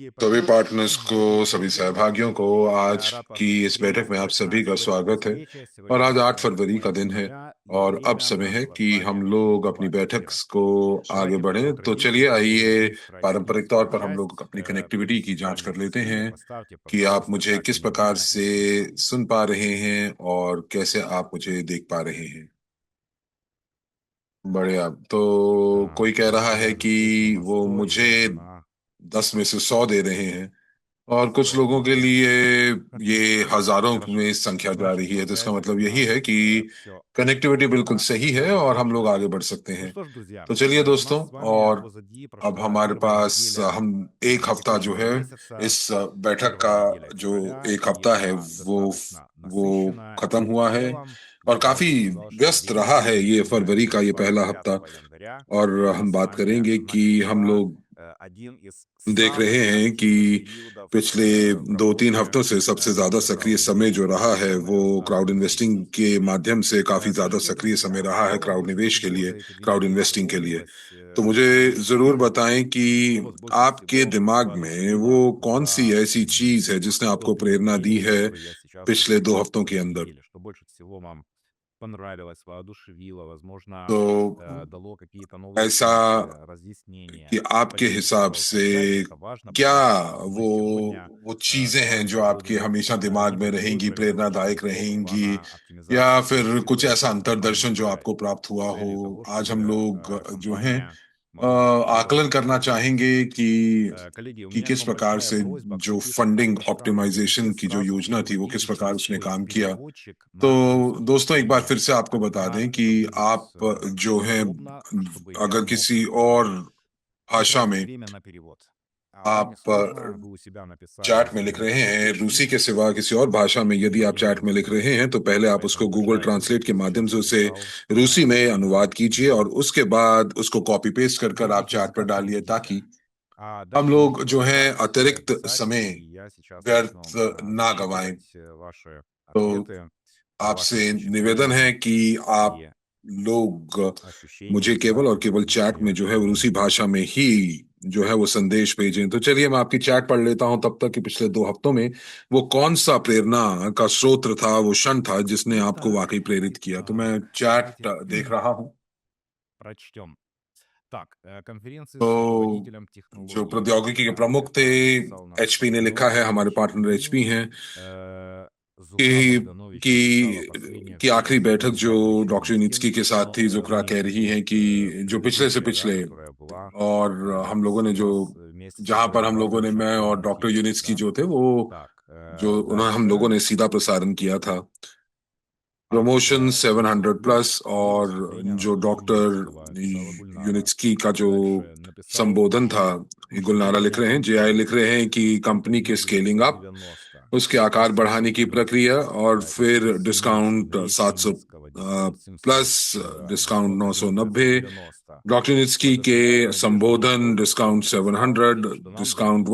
सभी पार्टनर्स को, सभी सहभागियों को आज की इस बैठक में आप सभी का स्वागत है। और आज 8 फरवरी का दिन है और अब समय है कि हम लोग अपनी बैठक को आगे बढ़ें। तो चलिए आइए, पारंपरिक तौर पर हम लोग अपनी कनेक्टिविटी की जांच कर लेते हैं कि आप मुझे किस प्रकार से सुन पा रहे हैं और कैसे आप मुझे देख पा रहे हैं। बढ़िया। तो कोई कह रहा है कि वो मुझे 10 में से 100 दे रहे हैं और कुछ लोगों के लिए ये हजारों में संख्या जा रही है। तो इसका मतलब यही है कि कनेक्टिविटी बिल्कुल सही है और हम लोग आगे बढ़ सकते हैं। तो चलिए दोस्तों, और अब हमारे पास हम एक हफ्ता जो है इस बैठक का जो एक हफ्ता है वो खत्म हुआ है और काफी व्यस्त रहा है ये फरवरी का ये पहला हफ्ता। और हम बात करेंगे कि हम लोग देख रहे हैं कि पिछले 2-3 हफ्तों से सबसे ज्यादा सक्रिय समय जो रहा है वो क्राउड इन्वेस्टिंग के माध्यम से काफी ज्यादा सक्रिय समय रहा है क्राउड निवेश के लिए, क्राउड इन्वेस्टिंग के लिए। तो मुझे जरूर बताएं कि आपके दिमाग में वो कौन सी ऐसी चीज है जिसने आपको प्रेरणा दी है पिछले 2 हफ्तों के अंदर। तो ऐसा कि आपके हिसाब से क्या वो वो चीजें हैं जो आपके हमेशा दिमाग में रहेंगी, प्रेरणादायक रहेंगी, या फिर कुछ ऐसा अंतर्दर्शन जो आपको प्राप्त हुआ हो। आज हम लोग जो हैं आकलन करना चाहेंगे कि किस प्रकार से जो फंडिंग ऑप्टिमाइजेशन की जो योजना थी वो किस प्रकार उसने काम किया। तो दोस्तों, एक बार फिर से आपको बता दें कि आप जो है, अगर किसी और भाषा में आप चैट में लिख रहे हैं, रूसी के सिवा किसी और भाषा में यदि आप चैट में लिख रहे हैं, तो पहले आप उसको गूगल ट्रांसलेट के माध्यम से उसे रूसी में अनुवाद कीजिए और उसके बाद उसको कॉपी पेस्ट कर कर आप चैट पर डालिए, ताकि हम लोग जो है अतिरिक्त समय व्यर्थ ना गवाएं। तो आपसे निवेदन है कि आप लोग मुझे केवल और केवल चैट में जो है वो रूसी भाषा में ही जो है वो संदेश भेजें। तो चलिए मैं आपकी चैट पढ़ लेता हूं तब तक कि पिछले 2 हफ्तों में वो कौन सा प्रेरणा का स्रोत था, वो क्षण था जिसने आपको वाकई प्रेरित किया। तो मैं चैट देख रहा हूं। तो जो प्रौद्योगिकी के प्रमुख थे, एचपी ने लिखा है, हमारे पार्टनर एचपी हैं, कि आखिरी बैठक जो डॉक्टर यूनिट्स्की के साथ थी, जुकरा कह रही है कि जो पिछले से पिछले और हम लोगों ने जो जहां पर हम लोगों ने, मैं और डॉक्टर यूनिट्स्की जो थे वो जो उन्होंने हम लोगों ने सीधा प्रसारण किया था प्रमोशन 700+। और जो डॉक्टर यूनिट्स्की का जो संबोधन था, ये गुलनारा लिख रहे हैं, जेआई लिख रहे हैं कि कंपनी के स्केलिंग अप, उसके आकार बढ़ाने की प्रक्रिया, और फिर डिस्काउंट 700 प्लस डिस्काउंट 990, डॉक्टर नित्स्की के संबोधन डिस्काउंट 700, डिस्काउंट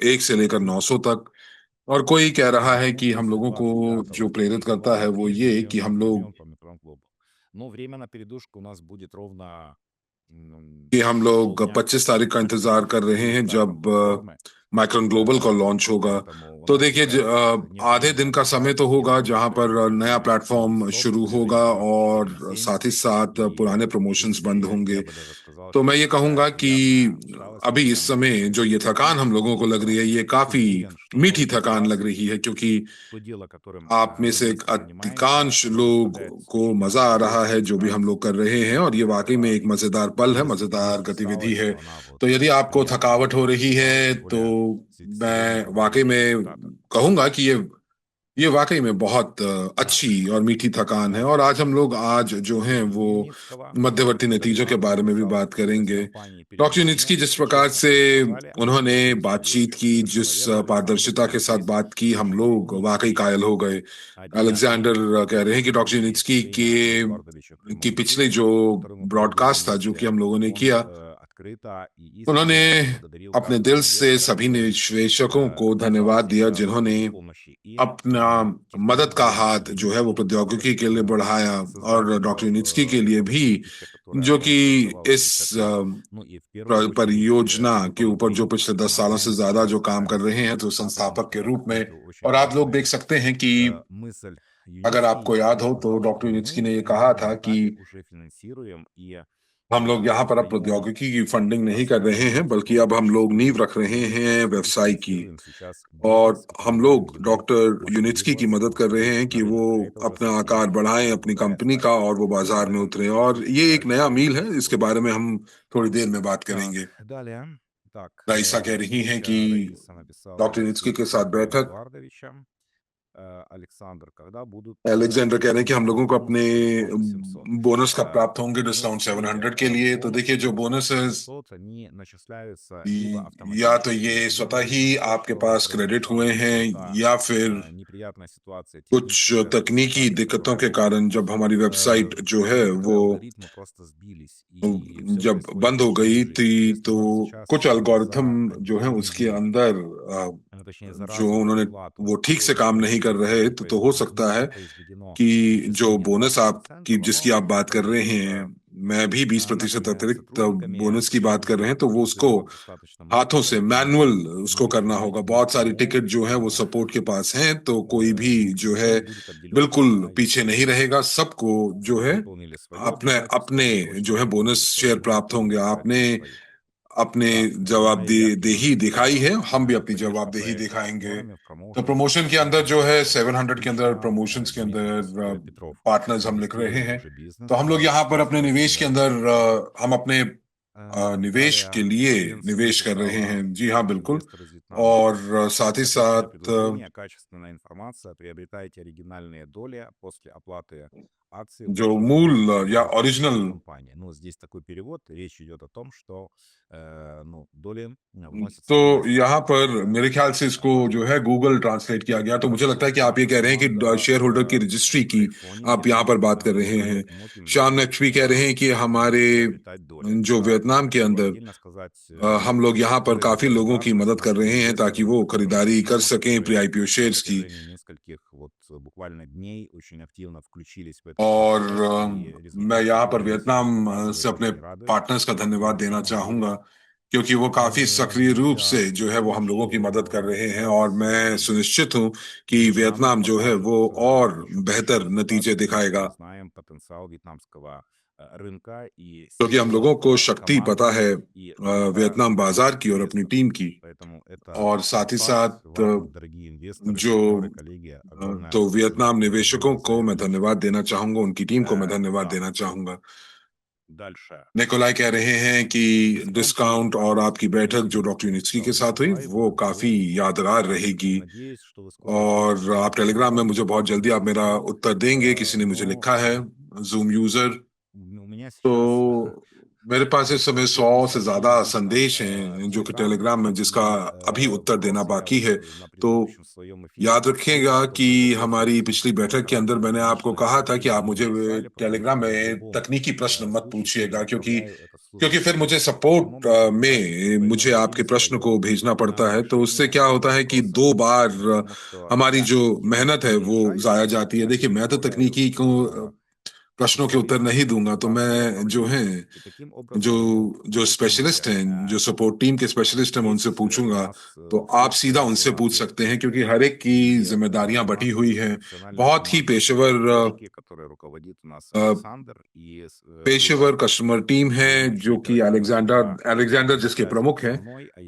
1 से लेकर 900 तक। और कोई कह रहा है कि हम लोगों को जो प्रेरित करता है वो ये कि हम लोग कि हम लोग 25 तारीख का इंतजार कर रहे हैं जब माइक्रॉन ग्लोबल का लॉन्च होगा। तो देखिए, आधे दिन का समय तो होगा जहां पर नया प्लेटफॉर्म शुरू होगा और साथ ही साथ पुराने प्रमोशंस बंद होंगे। तो मैं ये कहूंगा कि अभी इस समय जो ये थकान हम लोगों को लग रही है, ये काफी मीठी थकान लग रही है, क्योंकि आप में से अधिकांश लोग को मजा आ रहा है जो भी हम लोग कर रहे हैं, और ये वाकई में एक मजेदार पल है, मजेदार गतिविधि है। तो यदि आपको थकावट हो रही है तो मैं वाकई में कहूंगा कि ये वाकई में बहुत अच्छी और मीठी थकान है। और आज जो हैं वो मध्यवर्ती नतीजों के बारे में भी बात करेंगे। डॉक्टर यूनिट्स्की जिस प्रकार से उन्होंने बातचीत की, जिस पारदर्शिता के साथ बात की, हम लोग वाकई कायल हो गए। अलेक्जेंडर कह रहे हैं कि डॉक्टर यूनिट्स्की के कि पिछले जो ब्रॉडकास्ट था जो कि हम लोगों ने किया, उन्होंने अपने दिल से सभी निवेशकों को धन्यवाद दिया जिन्होंने अपना मदद का हाथ जो है वो प्रौद्योगिकी के लिए बढ़ाया, और डॉक्टर यूनिस्की के लिए भी, जो कि इस परियोजना के ऊपर जो पिछले 10 सालों से ज्यादा जो काम कर रहे हैं तो संस्थापक के रूप में। और आप लोग देख सकते हैं कि अगर आपको याद हो तो डॉक्टर यूनिस्की ने ये कहा था कि हम लोग यहाँ पर अब प्रौद्योगिकी की फंडिंग नहीं कर रहे हैं, बल्कि अब हम लोग नींव रख रहे हैं व्यवसाय की। और हम लोग डॉक्टर यूनिस्की की मदद कर रहे हैं कि वो अपना आकार बढ़ाएं अपनी कंपनी का और वो बाजार में उतरे, और ये एक नया मील है, इसके बारे में हम थोड़ी देर में बात करेंगे। राइसा कह रही हैं कि डॉक्टर यूनिस्की के साथ बैठक, अलेक्जेंडर कह रहे हैं कि हम लोगों को अपने बोनस कब प्राप्त होंगे डिस्काउंट 700 के लिए। तो देखिए, जो बोनस है या तो ये स्वतः ही आपके पास क्रेडिट हुए हैं, या फिर कुछ तकनीकी दिक्कतों के कारण जब हमारी वेबसाइट जो है वो जब बंद हो गई थी, तो कुछ एल्गोरिथम जो है उसके अंदर जो उन्होंने वो ठीक से काम नहीं कर रहे। तो हो सकता है कि जो बोनस आप की जिसकी आप बात कर रहे हैं, मैं भी 20% अतिरिक्त बोनस की बात कर रहे हैं, तो वो उसको हाथों से मैनुअल उसको करना होगा। बहुत सारी टिकट जो है वो सपोर्ट के पास हैं, तो कोई भी जो है बिल्कुल पीछे नहीं रहेगा, सबको जो है अपने अपने जो है बोनस शेयर प्राप्त होंगे। आपने अपने जवाबदेही दिखाई है, हम भी अपनी जवाबदेही दिखाएंगे। तो प्रमोशन के अंदर जो है 700 के अंदर, प्रमोशंस के अंदर पार्टनर्स हम लिख रहे हैं। तो हम लोग यहाँ पर अपने निवेश के अंदर हम अपने निवेश के लिए निवेश कर रहे हैं। जी हाँ, बिल्कुल। और साथ ही साथ जो मूल या ओरिजिनल, तो यहाँ पर मेरे ख्याल से इसको जो है गूगल ट्रांसलेट किया गया। तो मुझे लगता है कि आप ये कह रहे हैं कि शेयर होल्डर की रजिस्ट्री की आप यहाँ पर बात कर रहे हैं। श्याम नकवी कह रहे हैं कि हमारे जो वियतनाम के अंदर हम लोग यहाँ पर काफी लोगों की मदद कर रहे हैं ताकि वो खरीदारी कर सकें प्री आईपीओ शेयर्स की। और मैं यहाँ पर वियतनाम से अपने पार्टनर्स का धन्यवाद देना चाहूंगा, क्योंकि वो काफी सक्रिय रूप से जो है वो हम लोगों की मदद कर रहे हैं। और मैं सुनिश्चित हूं कि वियतनाम जो है वो और बेहतर नतीजे दिखाएगा, क्योंकि हम लोगों को शक्ति पता है वियतनाम बाजार की और अपनी टीम की। और साथ ही साथ जो तो वियतनाम निवेशकों को मैं धन्यवाद देना चाहूंगा, उनकी टीम को मैं धन्यवाद देना चाहूंगा। निकोलाई कह रहे हैं कि डिस्काउंट और आपकी बैठक जो डॉक्टर यूनिस्की के साथ हुई वो काफी यादगार रहेगी। और आप टेलीग्राम में मुझे बहुत जल्दी आप मेरा उत्तर देंगे, किसी ने मुझे लिखा है, जूम यूजर। तो मेरे पास इस समय 100 से ज्यादा संदेश हैं जो कि टेलीग्राम में, जिसका अभी उत्तर देना बाकी है। तो याद रखिएगा कि हमारी पिछली बैठक के अंदर मैंने आपको कहा था कि आप मुझे टेलीग्राम में तकनीकी प्रश्न मत पूछिएगा, क्योंकि फिर मुझे सपोर्ट में मुझे आपके प्रश्न को भेजना पड़ता है। तो उससे क्या होता है कि 2 बार हमारी जो मेहनत है वो जाया जाती है। देखिए, मैं तो तकनीकी को प्रश्नों के उत्तर नहीं दूंगा, तो मैं जो है जो जो स्पेशलिस्ट हैं, जो सपोर्ट टीम के स्पेशलिस्ट हैं, मैं उनसे पूछूंगा। तो आप सीधा उनसे पूछ सकते हैं, क्योंकि हर एक की जिम्मेदारियां बटी हुई हैं। बहुत ही पेशेवर कस्टमर टीम है, जो कि अलेक्जेंडर जिसके प्रमुख हैं,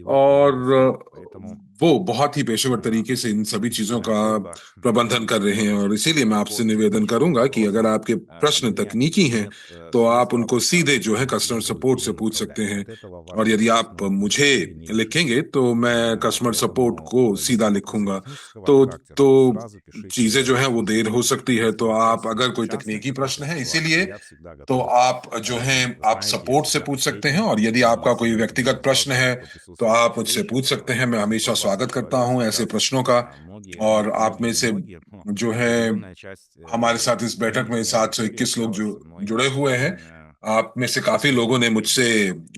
और वो बहुत ही पेशेवर तरीके से इन सभी चीजों का प्रबंधन कर रहे हैं। और इसीलिए मैं आपसे निवेदन करूंगा कि अगर आपके प्रश्न तकनीकी हैं तो आप उनको सीधे जो है कस्टमर सपोर्ट से पूछ सकते हैं। और यदि आप मुझे लिखेंगे तो मैं कस्टमर सपोर्ट को सीधा लिखूंगा। तो चीजें जो है वो देर हो सकती है। तो आप अगर कोई तकनीकी प्रश्न है, इसीलिए तो आप जो है आप सपोर्ट से पूछ सकते हैं। और यदि आपका कोई व्यक्तिगत प्रश्न है तो आप मुझसे पूछ सकते हैं। मैं हमेशा स्वागत करता हूं ऐसे प्रश्नों का। और आप में से जो है हमारे साथ इस बैठक में 721 लोग जो जुड़े हुए हैं, आप में से काफी लोगों ने मुझसे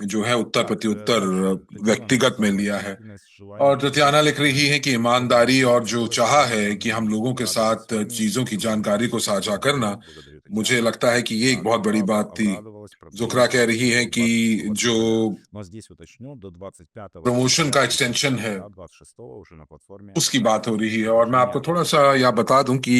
जो है उत्तर Так, प्रत्युत्तर дальше. Татьяна व्यक्तिगत में написала लिया है। деятельность с और желанием ततियाना делиться लिख रही है знанием कि и ईमानदारी और जो разнообразила चाह темы है कि हम обмена, लोगों के вкладываясь साथ своими चीजों की जानकारी को специфическими साझा करना, знаниями. Благодарю, मुझे Татьяна. लगता है कि ये एक Так, बहुत बड़ी Павел बात थी। обрадовалась जुकरा продлению कह रही акции है до कि 26 जो февраля, но здесь уточню, до 25 प्रमोशन февраля का एक्सटेंशन है, включительно, да, 26 уже на платформе उसकी बात हो रही है। और मैं आपको обучения थोड़ा सा Coursera. यह बता दूं कि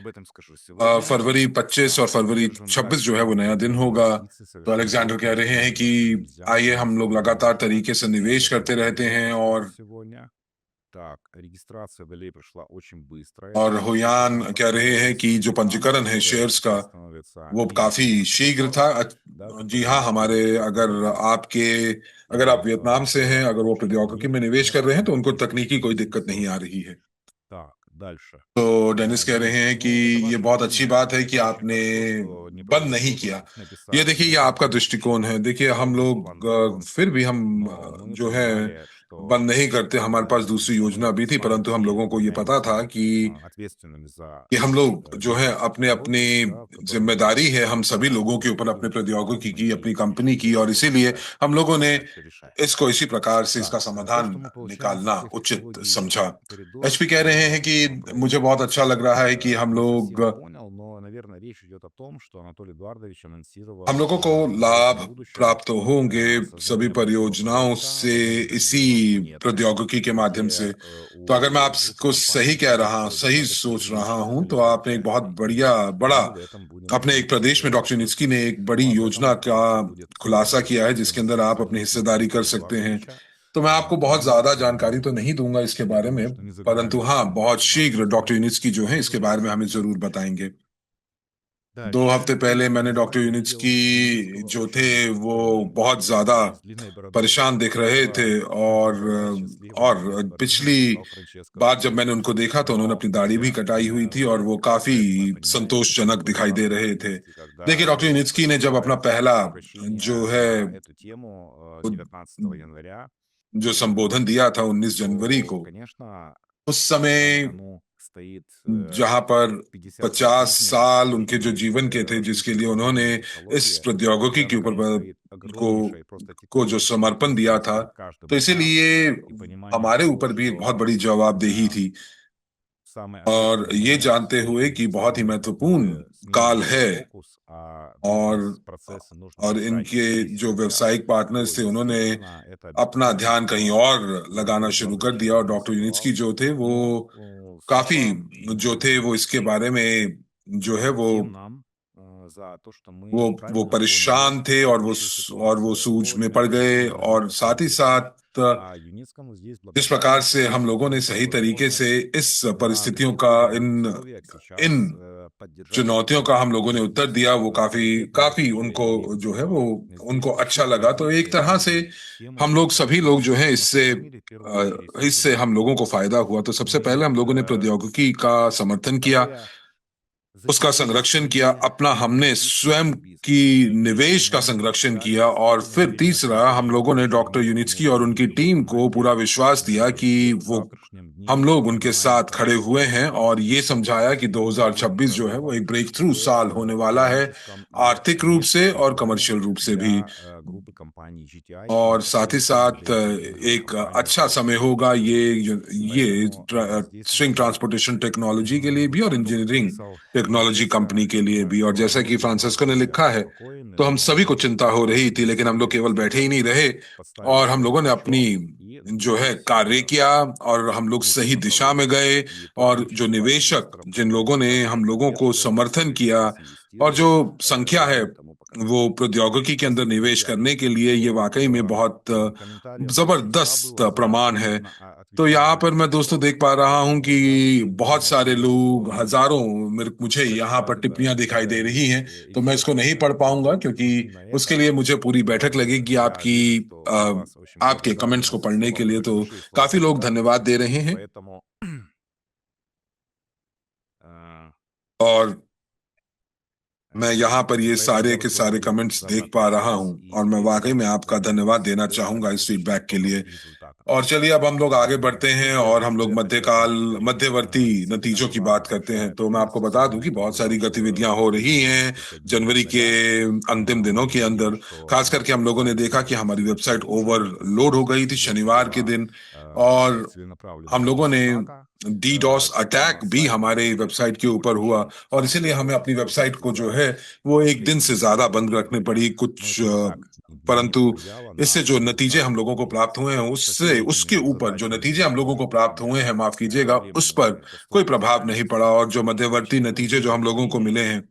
Об этом скажу сегодня. फरवरी 25 और Так, फरवरी поддерживаем 26 जो है график, वो नया दिन необходимо होगा। инвестиции तो совершать अलेक्जेंडर कह вовремя, रहे हैं कि иначе нельзя आइए हम लोग инвестировать लगातार быстро. तरीके से निवेश Об этом करते रहते тоже हैं। расскажу сегодня. Так, регистрация долей прошла очень быстро. Это और हुयान действительно कह रहे हैं подтвердилось कि जो нам, पंजीकरण है которые शेयर्स का сейчас становятся वो काफी клиентами शीघ्र Coursera, था। да, जी которые हाँ, हमारे инвестируют в अगर технологии. आपके अगर आप И वियतनाम से हैं, अगर वो через प्रौद्योगिकी день में निवेश कर रहे हैं तो उनको практически तकनीकी कोई через दिक्कत नहीं आ 700. रही है। Так, дальше. तो डेनिस कह रहे Денис, हैं कि ну, это ये ваше बहुत अच्छी видение. बात है कि Очень आपने хорошо, что не बंद просто नहीं кто-то किया। ये написал देखिए, на ये этом आपका दृष्टिकोण है। देखिए, हम появился план लोग работ, फिर भी हम но мы जो है понимали, что बंद नहीं करते। हमारे पास दूसरी योजना мы भी с थी, вами परंतु हम все लोगों को ये पता था являемся ответственными за कि हम लोग जो है бизнес अपने अपनी технологий, да, в котором мы जिम्मेदारी है हम सभी लोगों के ऊपर, अपने инвестируем, प्रौद्योगिकी की, и अपनी कंपनी की, решили और все इसीलिए решать, हम लोगों ने начать все решать. इसको इसी प्रकार से इसका Так, то, समाधान что мы получаем из निकालना всех उचित технологий समझा। коридор, एचपी कह रहे हैं это कि मुझे проект. बहुत अच्छा लग रहा है कि हम Не लोग совсем понял, но, наверное, речь идет о том, что Анатолий Эдуардович हम анонсировал लोगों को в लाभ недалеком будущем प्राप्त होंगे सभी создание подобного परियोजनाओं проекта से в одной из इसी регионов планеты, प्रौद्योगिकी के माध्यम से। где तो अगर मैं у группы आपको सही компаний कह будет रहा, सही достаточно सोच रहा приличная हूं, तो आपने एक बहुत капитализация, बढ़िया и बड़ा мы в этом будем अपने एक участвовать. प्रदेश में डॉक्टर नित्स्की ने एक बड़ी Но об योजना этом का все будет खुलासा позже. किया है जिसके अंदर आप Демонстрация अपनी есть हिस्सेदारी कर Анатолия सकते हैं। Эдуардовича. तो मैं आपको बहुत Мы ज्यादा जानकारी तो नहीं दूंगा इसके बारे Я में, думаю, что не परंतु загадали हाँ, बहुत शीघ्र информацию डॉक्टर станет यूनिट्स की जो है इसके बारे में появляться. हमें जरूर बताएंगे। दो Дальше. हफ्ते पहले मैंने डॉक्टर Визуальный यूनिट्स отдел की Ленинского जो थे वो учебно-испытательного बहुत ज्यादा института с длинной бородой. परेशान दिख रहे थे। Справа और фотография счастливого पिछली новорожденного Франческо. बार जब मैंने उनको देखा तो उन्होंने Но, अपनी दाढ़ी भी друзья, कटाई हुई थी और वो काफी это мы понимаем, это संतोषजनक были दिखाई दे разные रहे थे। личности. देखिए, Когда डॉक्टर вы यूनिट्स ने जब अपना прочитаете पहला जो обращение है на эту тему 19 января, जो संबोधन दिया था 19 जनवरी то, को, конечно, उस समय оно стоит जहां पर 50 лет 50 жизни साल उनके जो и जीवन के थे जिसके развития लिए उन्होंने современной इस технологии, प्रौद्योगिकी когда के на ऊपर коне стоит को огромнейшая просто को जो технологическая समर्पण दिया ответственность था, перед तो каждым из нас इसीलिए и понимание हमारे того, ऊपर भी एक बहुत что बड़ी जवाबदेही थी। самый और ответственный ये момент जानते हुए कि बहुत ही сегодня, महत्वपूर्ण чтобы сменить काल свой है, фокус, а और бизнес-процессы нужно और решать इनके здесь и जो сейчас, व्यावसायिक то, पार्टनर्स थे उन्होंने естественно, это अपना обязательно ध्यान कहीं было. और И लगाना Анатолий शुरू कर Эдуардович दिया। और डॉक्टर यूनिट्स की анонсировал, जो थे वो но काफी снова जो थे वो इसके बारे में जो है всем нам за то, что वो мы वो правильно поняли परेशान थे всю और वो ситуацию सूझ по में पड़ गए। имплементированию और новых साथ ही алгоритмов. साथ А Юницкому здесь जिस प्रकार благодарность, से हम потому लोगों что ने он सही дал तरीके से возможность इस на परिस्थितियों таких का переломных इन условиях इन сейчас поддержать चुनौतियों का हम लोगों ने उत्तर दिया, инвестиции वो в काफी конкурентное काफी उनको जो है वो строительство उनको здесь अच्छा всех लगा। तो एक позиций तरह से и все мы हम लोग सभी लोग जो है в इससे нашем мире в первую очередь इससे हम инженеры. लोगों को फायदा हुआ। तो सबसे पहले Мы हम लोगों ने प्रौद्योगिकी का समर्थन किया, стоя उसका защитили संरक्षण किया, свои अपना हमने инвестиции स्वयं в की бизнес. निवेश का Мы संरक्षण дали किया। और действительно फिर уверенность в तीसरा, том, हम что लोगों ने доктору डॉक्टर Юницкому यूनिट्सकी और и उनकी его टीम को पूरा команде विश्वास दिया कि в वो завтрашнем हम дне लोग उनके понимание साथ खड़े того, हुए हैं, और ये समझाया कि что будет 2026 जो है वो एक ब्रेक थ्रू साल होने в वाला है, экономическом и आर्थिक रूप से коммерческом और плане कमर्शियल रूप से भी। для группы компаний GTI и और साथ ही последовательно साथ для एक компании अच्छा Coursera. समय होगा ये Поэтому здесь स्ट्रिंग я ट्रांसपोर्टेशन टेक्नोलॉजी के लिए भी और тот, кто इंजीनियरिंग написал टेक्नोलॉजी манифесто, कंपनी के लिए भी। और जैसा कि сегодня फ्रांसिस्को может ने быть लिखा है, обеспокоен, तो हम सभी को но चिंता हो रही थी, लेकिन हम लोग мы केवल बैठे ही नहीं действительно रहे, поставили और हम свое लोगों ने अपनी плечо и जो है двинулись कार्य किया, और हम в लोग лучшем सही दिशा में направлении. गए। И और полное जो число निवेशक, инвесторов, जिन которые लोगों ने сейчас हम लोगों को поддерживают समर्थन किया сейчас और инвестируют, जो это संख्या है верный тому वो показатель. प्रौद्योगिकी के अंदर Спасибо, निवेश друзья. करने के लिए, ये वाकई में बहुत Комментариев от всех जबरदस्त было प्रमाण है। достаточно. तो Отвечаю यहाँ на पर них मैं दोस्तों देख पा रहा हूँ कि बहुत सारे Надеюсь, लोग, что हजारों मुझे यहाँ पर прочитают टिप्पणियां दिखाई это दे रही हैं। तो मैं इसको नहीं экспертное पढ़ पाऊंगा видео क्योंकि посмотрю на उसके это. लिए मुझे पूरी बैठक लगेगी Я आपकी вижу, что у вас очень много आपके कमेंट्स को благодарности, पढ़ने के लिए। तो большие слова काफी लोग धन्यवाद благодарности, दे रहे हैं। поэтому और मैं यहाँ पर ये поэтому सारे я के सारे благодарю कमेंट्स за देख обратную पा रहा связь हूँ, и और मैं теперь वाकई में давайте आपका धन्यवाद поговорим देना о चाहूंगा इस будущих फीडबैक के итогах लिए। и результатах. और चलिए अब हम लोग आगे बढ़ते हैं और हम लोग मध्यवर्ती नतीजों की बात करते हैं। तो मैं आपको बता दूं कि बहुत सारी गतिविधियां हो रही हैं जनवरी के अंतिम दिनों के अंदर। खास करके हम लोगों ने देखा कि हमारी वेबसाइट ओवरलोड हो गई थी शनिवार के दिन, और हम लोगों ने डीडॉस अटैक भी हमारे वेबसाइट के ऊपर हुआ, और इसीलिए हमें अपनी वेबसाइट को जो है वो एक दिन से ज्यादा बंद रखनी पड़ी कुछ परंतु इससे जो नतीजे हम लोगों को प्राप्त हुए हैं उससे उसके ऊपर जो नतीजे हम लोगों को प्राप्त हुए हैं, माफ कीजिएगा, उस पर कोई प्रभाव नहीं पड़ा। और जो मध्यवर्ती नतीजे जो हम लोगों को मिले हैं,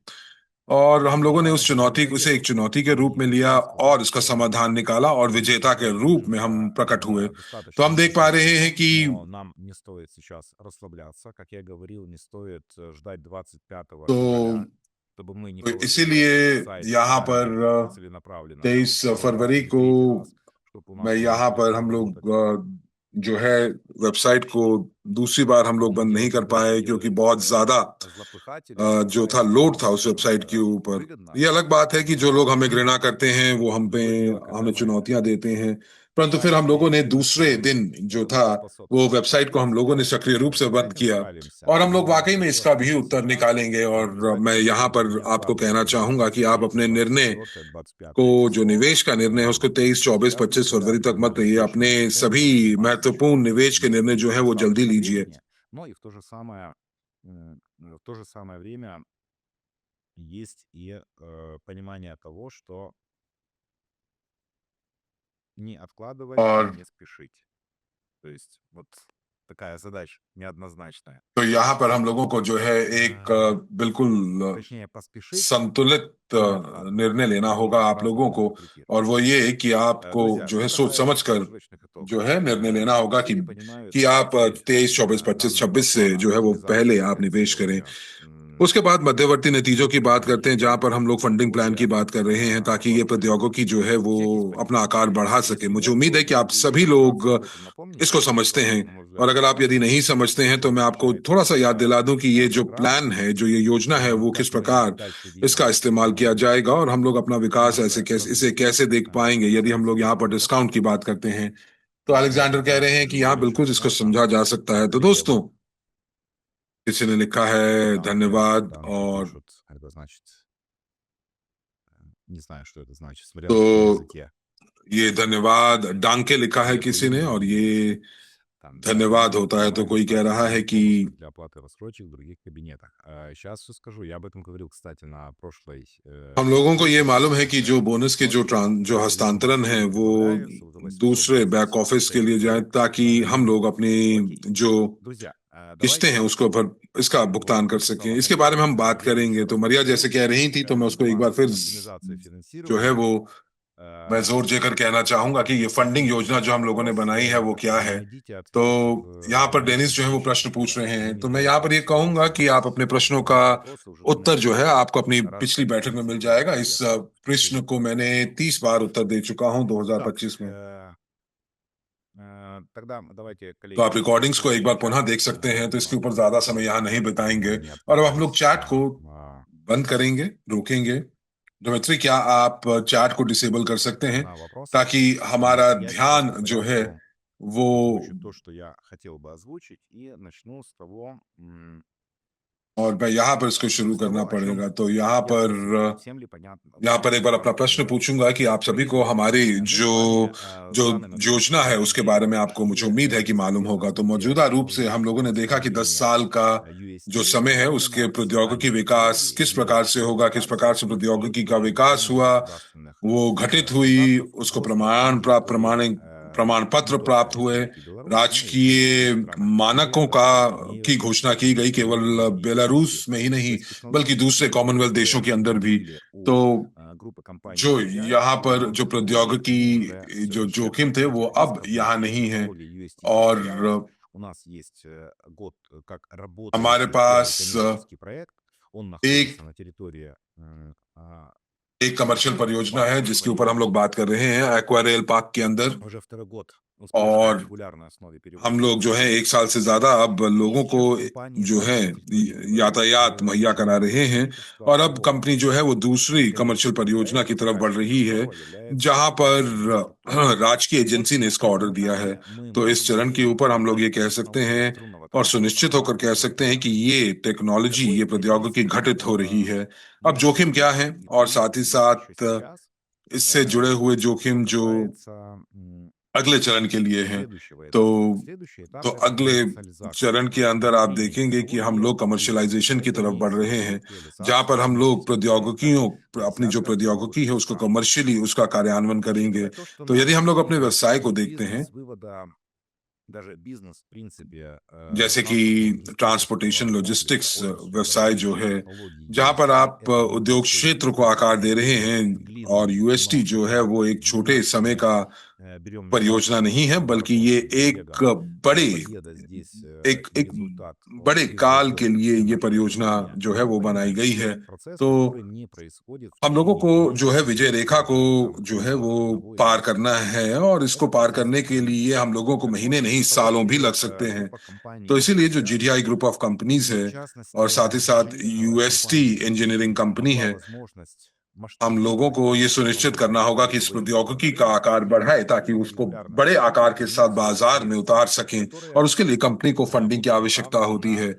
और हम लोगों ने उसे एक चुनौती के रूप में लिया और इसका समाधान निकाला, और विजेता के रूप में हम प्रकट हुए। तो हम देख पा रहे हैं कि तो तो इसीलिए यहाँ पर 23 फरवरी को मैं यहाँ पर हम लोग जो है वेबसाइट को दूसरी बार हम लोग बंद नहीं कर पाए, क्योंकि बहुत ज्यादा जो था लोड था उस वेबसाइट के ऊपर। ये अलग बात है कि जो लोग हमें घृणा करते हैं वो हमें चुनौतियां देते हैं, परंतु फिर हम लोगों ने दूसरे दिन जो था वो वेबसाइट को हम लोगों ने सक्रिय रूप से बंद किया, और हम लोग वाकई में इसका भी उत्तर निकालेंगे। और मैं यहाँ पर आपको कहना चाहूंगा कि आप अपने निर्णय को, जो निवेश का निर्णय है उसको 23, 24, 25 फरवरी तक मत रहिए। अपने सभी महत्वपूर्ण निवेश के निर्णय जो है वो जल्दी लीजिए। Но и в то же самое время есть и понимание того, что не откладывать и और не спешить. То есть вот такая задача неоднозначная. तो यहाँ पर हम लोगों को जो है एक बिल्कुल Точнее, поспешить संतुलित и не откладывать. निर्णय लेना Они होगा आप लोगों по-разному को, интерпретируют. और वो ये कि आपको Друзья, जो है что सोच касается समझ कर промежуточных जो итогов, है निर्णय लेना होगा все ли понимают कि आप цель 23, 24, 25, 26 से данного जो है वो плана पहले оптимизации आप निवेश करें। финансирования? उसके बाद मध्यवर्ती नतीजों की बात करते हैं, जहां पर हम लोग फंडिंग प्लान की Уже बात कर रहे हैं ताकि ये प्रौद्योगिकी जो है वो всякий अपना справедливый आकार человек. बढ़ा सके। Если मुझे нет, उम्मीद то है कि не आप буду सभी लोग стараться об этом напомнить, इसको потому समझते что, हैं, на мой और взгляд, अगर आप यदि नहीं समझते हैं तो मैं आपको заключает थोड़ा सा याद в दिला दूं कि ये जो программу, प्लान है, जो ये योजना है, वो किस как мы प्रकार дальше видим इसका इस्तेमाल किया जाएगा, और हम लोग अपना विकास наше इसे развитие कैसे देख पाएंगे यदि हम लोग यहाँ पर социально-экономических डिस्काउंट की बात процессов. करते हैं। तो अलेक्जेंडर कह रहे हैं कि यहाँ Очень बिल्कुल इसको понятно. समझा जा सकता है। तो Смотрите, दोस्तों, किसी ने लिखा है धन्यवाद, Данке और пишут, это значит, не знаю, что это значит, смотря तो на каком языке. ये धन्यवाद डांके लिखा है Где किसी ने, और повинные есть ये там धन्यवाद होता है। तो минимальный कोई कह статус रहा है или कि бонусы для оплаты рассрочек в других кабинетах. Сейчас все скажу. Я об этом говорил, кстати, на прошлой हम लोगों को ये встрече. मालूम है कि जो बोनस के जो Лично для हस्तांतरण है себя वो добавляю, ссылалась दूसरे особенно बैक ऑफिस के लिए जाए, специалистам ताकि हम लोग अपनी Окей. जो Друзья, किस्तें हैं давайте उसको इसका вот भुगतान कर सकें। написала इसके बारे Мария. में हम बात करेंगे। Делимся तो मरिया जैसे कह रही थी, तो मैं उसको एक बार план फिर оптимизации जो है финансирования. वो मैं जोर देकर कहना चाहूंगा कि ये फंडिंग योजना जो हम लोगों ने Вопрос, बनाई है वो क्या है। найдите तो ответ यहाँ पर на डेनिस этом जो है वो प्रश्न ищите पूछ रहे हैं, तो मैं यहाँ минимальный पर ये कहूंगा कि आप अपने प्रश्नों का эти вопросы уже उत्तर जो है доносите आपको अपनी раз पिछली по बैठक में 30 मिल или जाएगा। इस 40 प्रश्न को मैंने 30 बार उत्तर दे चुका हूँ Так, 2025 में। тогда давайте, तो коллеги, आप रिकॉर्डिंग्स को एक закрываем बार чат. पुनः देख सकते हैं, तो इसके Вот. ऊपर ज्यादा समय यहाँ नहीं बिताएंगे, Мы не और अब हम लोग отвлекались चैट को на बंद करेंगे, रोकेंगे। Dimitri, क्या आप चैट को डिसेबल कर सकते हैं вопросы. ताकि И हमारा я сейчас ध्यान по जो है порядку वो озвучу то, что я хотел бы озвучить, и начну с того, और मैं यहाँ पर इसको शुरू करना о पड़ेगा। чем तो я спросил. Всем ли понятно, यहाँ पर एक बार अपना प्रश्न पूछूंगा कि आप सभी को हमारी जो с जो данным योजना है оптимизационным उसके बारे में आपको, मुझे и, उम्मीद है कि मालूम होगा। तो соответственно, मौजूदा रूप से हम लोगों ने देखा कि 10 восстановления साल का जो UST समय है именно उसके на प्रौद्योगिकी оптимальной विकास основе किस без प्रकार से होगा, किस प्रकार дубликации से и प्रौद्योगिकी का विकास привлечения हुआ, государственных वो घटित हुई, стандартов उसको до стратегии по प्रमाण не पत्र только प्राप्त हुए, Республике Беларусь, но и всех других राजकीय странах, मानकों которые का की имеют घोषणा की गई, केवल юрисдикцию. बेलारूस में ही То नहीं есть बल्कि दूसरे технологические कॉमनवेल्थ देशों принципы के अंदर भी। были तो у группы компаний जो USDI, यहाँ पर जो и они уже प्रौद्योगिकी जो जोखिम थे совершенствуются. वो Никаких अब यहाँ проблем с नहीं है, технологией UST не और появлялось. У нас есть год как हमारे работающий первый पास коммерческий проект. Он एक находится на территории а, एक कमर्शियल परियोजना है जिसके ऊपर हम लोग बात कर रहे हैं, एक्वारेल पार्क के अंदर। уже второй год успешно на और регулярной основе हम перевозить लोग जो है людей. 1 साल से ज्यादा अब И लोगों को сейчас компании जो है правительства и МВФ यातायात मुहैया करा начинают रहे हैं, строительство और अब новых कंपनी जो है वो दूसरी कमर्शियल коммерческих परियोजना की проектов в तरफ बढ़ качестве रही है, которого является जहां पर строительство инфраструктуры. राजकीय Вот एजेंसी ने на इसका ऑर्डर этом दिया है। этапе мы तो इस можем चरण के говорить ऊपर हम लोग о ये कह सकते технологии हैं струнного और транспорта सुनिश्चित होकर कह सकते हैं कि ये टेक्नोलॉजी, Какой ये प्रौद्योगिकी риск घटित हो रही है। अब может जोखिम क्या है, быть и और साथ ही есть еще साथ сейчас, इससे जुड़े हुए что जोखिम जो касается अगले चरण के लिए हैं, следующего तो этапа. Следующий तो этап это अगले коммерциализация, चरण то के есть अंदर आप внедрение देखेंगे कि हम технологии लोग и कमर्शियलाइजेशन की это तरफ не बढ़ रहे हैं, сделки или जहां पर हम लोग соотносительно проектов प्रौद्योगिकियों, अपनी जो десятков प्रौद्योगिकी है развивающих उसको стран. कमर्शियली उसका कार्यान्वयन करेंगे। Учитывая то, что तो यदि наш हम लोग अपने व्यवसाय को देखते हैं, бизнес вывода, даже бизнес в принципе जैसे कि транспортно-логистического ट्रांसपोर्टेशन комплекса लॉजिस्टिक्स от व्यवसाय जो разработки है, технологий जहां पर UST, आप это не उद्योग простой क्षेत्र को бизнес, आकार दे रहे это हैं, और длинный, यूएसटी но जो है когда वो एक छोटे समय внимательно का берем परियोजना метафору नहीं है, бल्कि ये марафонского एक забега, बड़े победа здесь एक и एक результат, он बड़े काल के превзойдет लिए все ये наши परियोजना ожидания. जो है वो बनाई Это गई है। процесс, तो который не происходит в हम लोगों течение को जो है месяцев विजय रेखा или को даже там जो है वो одного или पार нескольких करना лет. है, और इसको Это पार процесс करने के लिए हम लोगों को такой, महीने नहीं из-за того, सालों भी लग что सकते हैं। группа तो компаний इसीलिए जो GTI GTI group of companies и, है, в और частности, साथ ही साथ инжиниринговая यूएसटी компания UST इंजीनियरिंग कंपनी могла है, возможность हम लोगों को масштабировать ये эти सुनिश्चित करना технологии होगा कि и इस выйти प्रौद्योगिकी на का рынок आकार при बढ़ाए ताकि उसको регулярно बड़े आकार के साथ инвестициях बाजार में उतार средств, सकें, और которые उसके लिए कंपनी को फंडिंग की будут आवश्यकता направлены होती на है।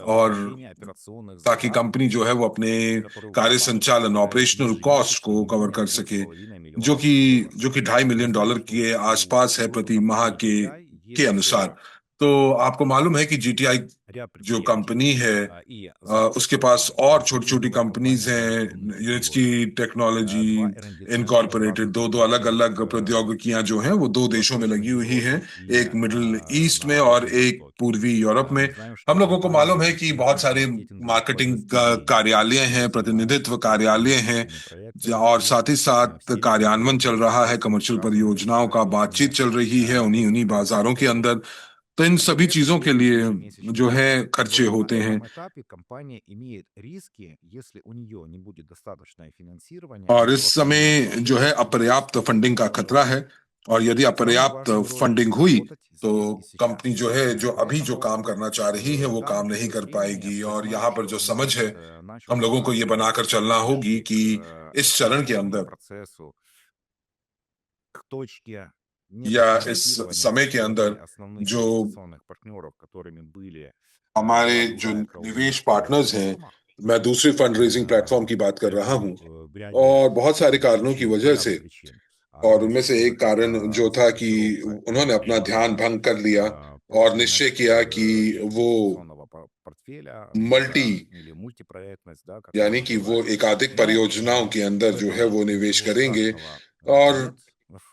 और возмещение операционных ताकि затрат, कंपनी जो है वो अपने которые у कार्य компании संचालन, составляют ऑपरेशनल कॉस्ट ежемесячно को не कवर менее कर सके, 2,5 जो миллиона कि долларов. जो कि $2.5 Мы मिलियन знаем, के что у आसपास है группы प्रति माह компаний के GTI есть अनुसार। तो आपको मालूम है कि जीटीआई ряд जो предприятий कंपनी है, и उसके запуск पास और छोटी छोटी инжиниринговая कंपनीज компания हैं, новых умных जिसकी технологий, टेक्नोलॉजी два R&D-центра в इनकॉर्पोरेटेड, разных दो दो अलग локациях अलग प्रौद्योगिकियां जो हैं वो दो в देशों में Восточной लगी हुई हैं, Европе и एक मिडिल ईस्ट на में और Ближнем एक Востоке. पूर्वी यूरोप में। Мы знаем, что हम लोगों को मालूम है компании कि बहुत ведут सारे маркетинговые मार्केटिंग подразделения कार्यालय हैं, и प्रतिनिधित्व занимаются कार्यालय हैं, коммерческими проектами और и साथ ही साथ всеми कार्यान्वयन चल событиями, रहा है, процессами, कमर्शियल связанными परियोजनाओं с का बातचीत этими चल रही है उन्हीं बाजारों के проектами. अंदर। तो इन И सभी это चीजों के требует लिए ежемесячных जो है затрат. खर्चे Вот на होते हैं, этом этапе компания имеет риски, если у нее не будет достаточное финансирование और или इस просто не समय जो है сложится अपर्याप्त फंडिंग का खतरा है। инвестиционный. और यदि Самую अपर्याप्त важную रоль फंडिंग будет हुई, работать तो здесь и कंपनी сейчас. जो है, जो Более अभी जो того, काम करना चाह रही है वो там, काम где नहीं कर времени पाएगी। और यहाँ पर जो предназначенного समझ है, на हम लोगों को начался ये बनाकर и चलना мы होगी пришли कि к इस चरण के окончательному अंदर, процессу, к точке या इस недофинансирования समय со के стороны अंदर, основных जो инвестиционных партнеров, которыми были हमारे два जो другая निवेश крупнейшие पार्टनर्स हैं, фирма, मैं दूसरी फंड रेजिंग प्लेटफॉर्म की बात कर रहा हूँ, в ряде और बहुत सारे कारणों की причин, वजह ряду से, причин. और Одна उनमें из से एक которых कारण это जो था कि фокусировка उन्होंने अपना ध्यान и भंग कर लिया और निश्चय профильность किया कि वो инвестиционного портфеля, मल्टी, или мультипроектность, да, как его यानी कि वो называют. एकाधिक Но परियोजनाओं के अंदर в जो है этом वो निवेश ничего करेंगे। страшного और нет.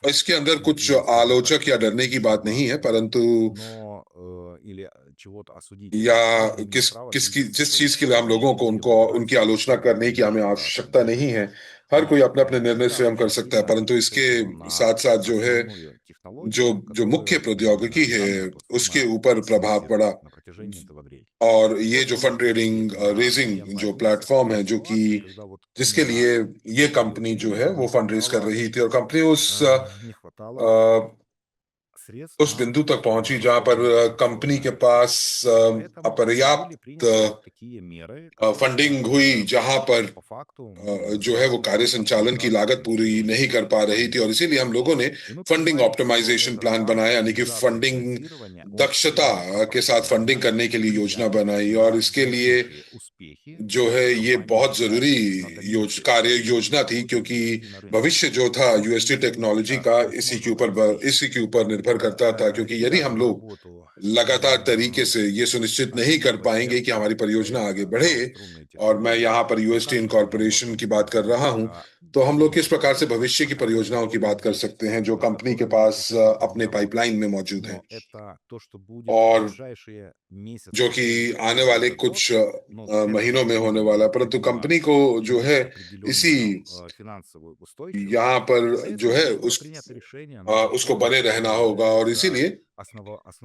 इसके अंदर कुछ Или, скажем так, आलोचक या डरने की बात नहीं है, ничего, परंतु но или чего-то या осудительного. Мы не имеем किस права किसकी двигаться जिस по चीज के लिए हम लोगों को этой उनको उनकी трассе आलोचना करने की हमें и आवश्यकता नहीं है। конкретно. हर कोई Нет, अपने अपने निर्णय всегда स्वयं कर очень सकता है, сильно परंतु इसके акцентирован на साथ साथ जो है, основную जो технологию, जो मुख्य которую प्रौद्योगिकी है данная उसके платформа ऊपर प्रभाव несет पड़ा। на протяжении этого времени. और ये Вот जो फंड रेडिंग на रेजिंग военный जो месяц प्लेटफॉर्म были है, जो कि ситуации, когда вот जिसके именно लिए ये в период कंपनी जो है кризиса वो не फंड रेज कर хватало, रही थी, और कंपनी не हватало средств उस на बिंदु तक पहुंची जहां पर распространение कंपनी के продукции. पास Поэтому были अपर्याप्त приняты такие меры, फंडिंग которые हुई, जहां पर по факту могут जो है वो сделать कार्य संचालन की оптимизацию लागत पूरी финансирования नहीं этой कर पा रही थी, компании. और इसीलिए हम लोगों ने И мы फंडिंग понимаем, что ऑप्टिमाइजेशन этот प्लान этап बनाया, यानी कि оптимизации फंडिंग финансирования, он दक्षता имеет के साथ फंडिंग определенные करने के लिए योजना влияния बनाई। और на इसके लिए дальнейшие успехи जो है ये компании बहुत GTI, जरूरी на дальнейшее कार्य развитие योजना थी, технологий क्योंकि UST на рынке. भविष्य जो था Ну यूएसटी и टेक्नोलॉजी сейчас का возможно успехи. इसी के ऊपर निर्भर करता था, क्योंकि यदि हम Регулярную लोग работу लगातार तरीके से ये सुनिश्चित नहीं कर основного पाएंगे कि сердца हमारी परियोजना आगे проекта बढ़े, малострунные और मैं технологии, यहाँ पर то यूएसटी как же мы इनकॉर्पोरेशन можем की बात कर रहा говорить हूँ, о तो हम लोग किस प्रकार से будущем भविष्य की परियोजनाओं की बात कर технологий, सकते हैं जो कंपनी के которыми мы पास пришли к этому अपने этапу. पाइपलाइन में मौजूद हैं। Но это то, что будет в और ближайшие जो कि месяцев или आने года वाले вперед, कुछ но ценность महीनों में होने недвижимости वाला है, परंतु приобрела कंपनी को जो है इसी определенную финансовую устойчивость, यहाँ पर जो है поэтому было принято решение на उसको reforму बने रहना होगा, और из-за इसीलिए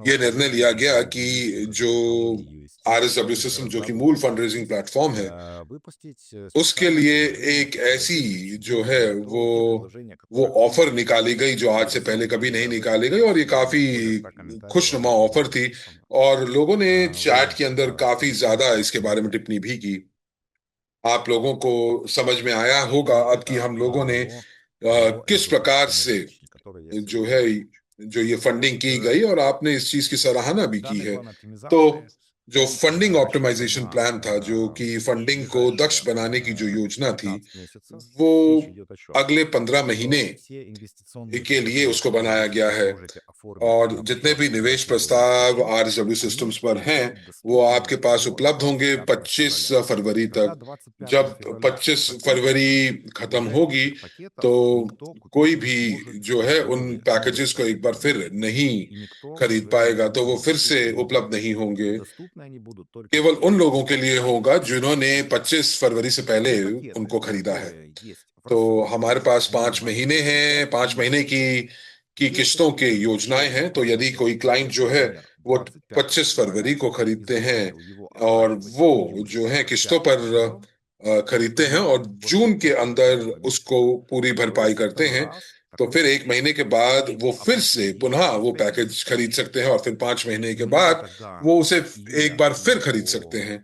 ये निर्णय लिया основоположника गया Crowd कि Invest जो технологии UST आरएसडब्ल्यू सिस्टम, जो कि मूल разработать फंड रेजिंग प्लेटफॉर्म है, выпустить उसके специальное लिए приложение, एक которое ऐसी जो выключит है те приложения, वो которые активно ऑफर निकाली गई जो आज से पहले инвестиционные कभी नहीं трейдеры. В этом निकाली как गई, और раз ये काफी более 100 комментариев об खुशनुमा этом было ऑफर थी, написано. और लोगों ने चैट Вы के अंदर काफी ज्यादा इसके बारे में टिप्पणी भी की। आप लोगों को समझ में आया होगा и अब कि это हम लोगों ने дало किस результат प्रकार से энергичный, который я जो сегодня है озвучу. जो ये फंडिंग की गई, और आपने इस चीज की सराहना भी की Данный है। план तो оптимизации जो फंडिंग рассчитан ऑप्टिमाइजेशन на प्लान था, जो कि फंडिंग को ближайшие दक्ष बनाने की जो योजना थी, 15 месяцев. वो Речь идет о чем? अगले О том, 15 महीने что все инвестиционные के लिए предложения, उसको которые बनाया вы गया сейчас है, можете оформить और на जितने भी площадке निवेश Crowd प्रस्ताव System, आरडब्ल्यू они सिस्टम्स पर हैं, будут वो आपके доступны पास до उपलब्ध होंगे 25 25 февраля. फरवरी Когда तक। 25 जब февраля 25 закончится, फरवरी खत्म уже होगी, этих तो пакетов никто कोई купить не भी сможет जो из है उन здоровых पैकेजेस को инвесторов. एक बार फिर नहीं И никто खरीद уже पाएगा, никогда तो वो не फिर купит से и не будет. उपलब्ध नहीं होंगे। Доступны они будут только केवल тем, उन लोगों के кто लिए купил. होगा जिन्होंने 25 फरवरी से पहले Те пакеты, उनको खरीदा है। которые есть в तो हमारे рассрочке, पास они 5 महीने могут हैं, получать 5 महीने месяцами. की Если किस्तों के вы योजनाएं сегодня हैं, तो यदि хотите कोई क्लाइंट купить, जो है например, वो 25 25 февраля फरवरी को и खरीदते हैं, захотел его और оплачивать वो जो है недвижимость किस्तों 5 पर числом, खरीदते हैं, то और после जून के этого अंदर первого उसको месяца पूरी भरपाई откроется करते второй हैं, раз तो такой फिर 1 महीने के пакет. बाद वो फिर से Оплатив पुनः वो 25 पैकेज месяцев, खरीद सकते हैं, और फिर 5 महीने के и बाद тогда वो उसे с एक июля बार फिर खरीद सकते по हैं।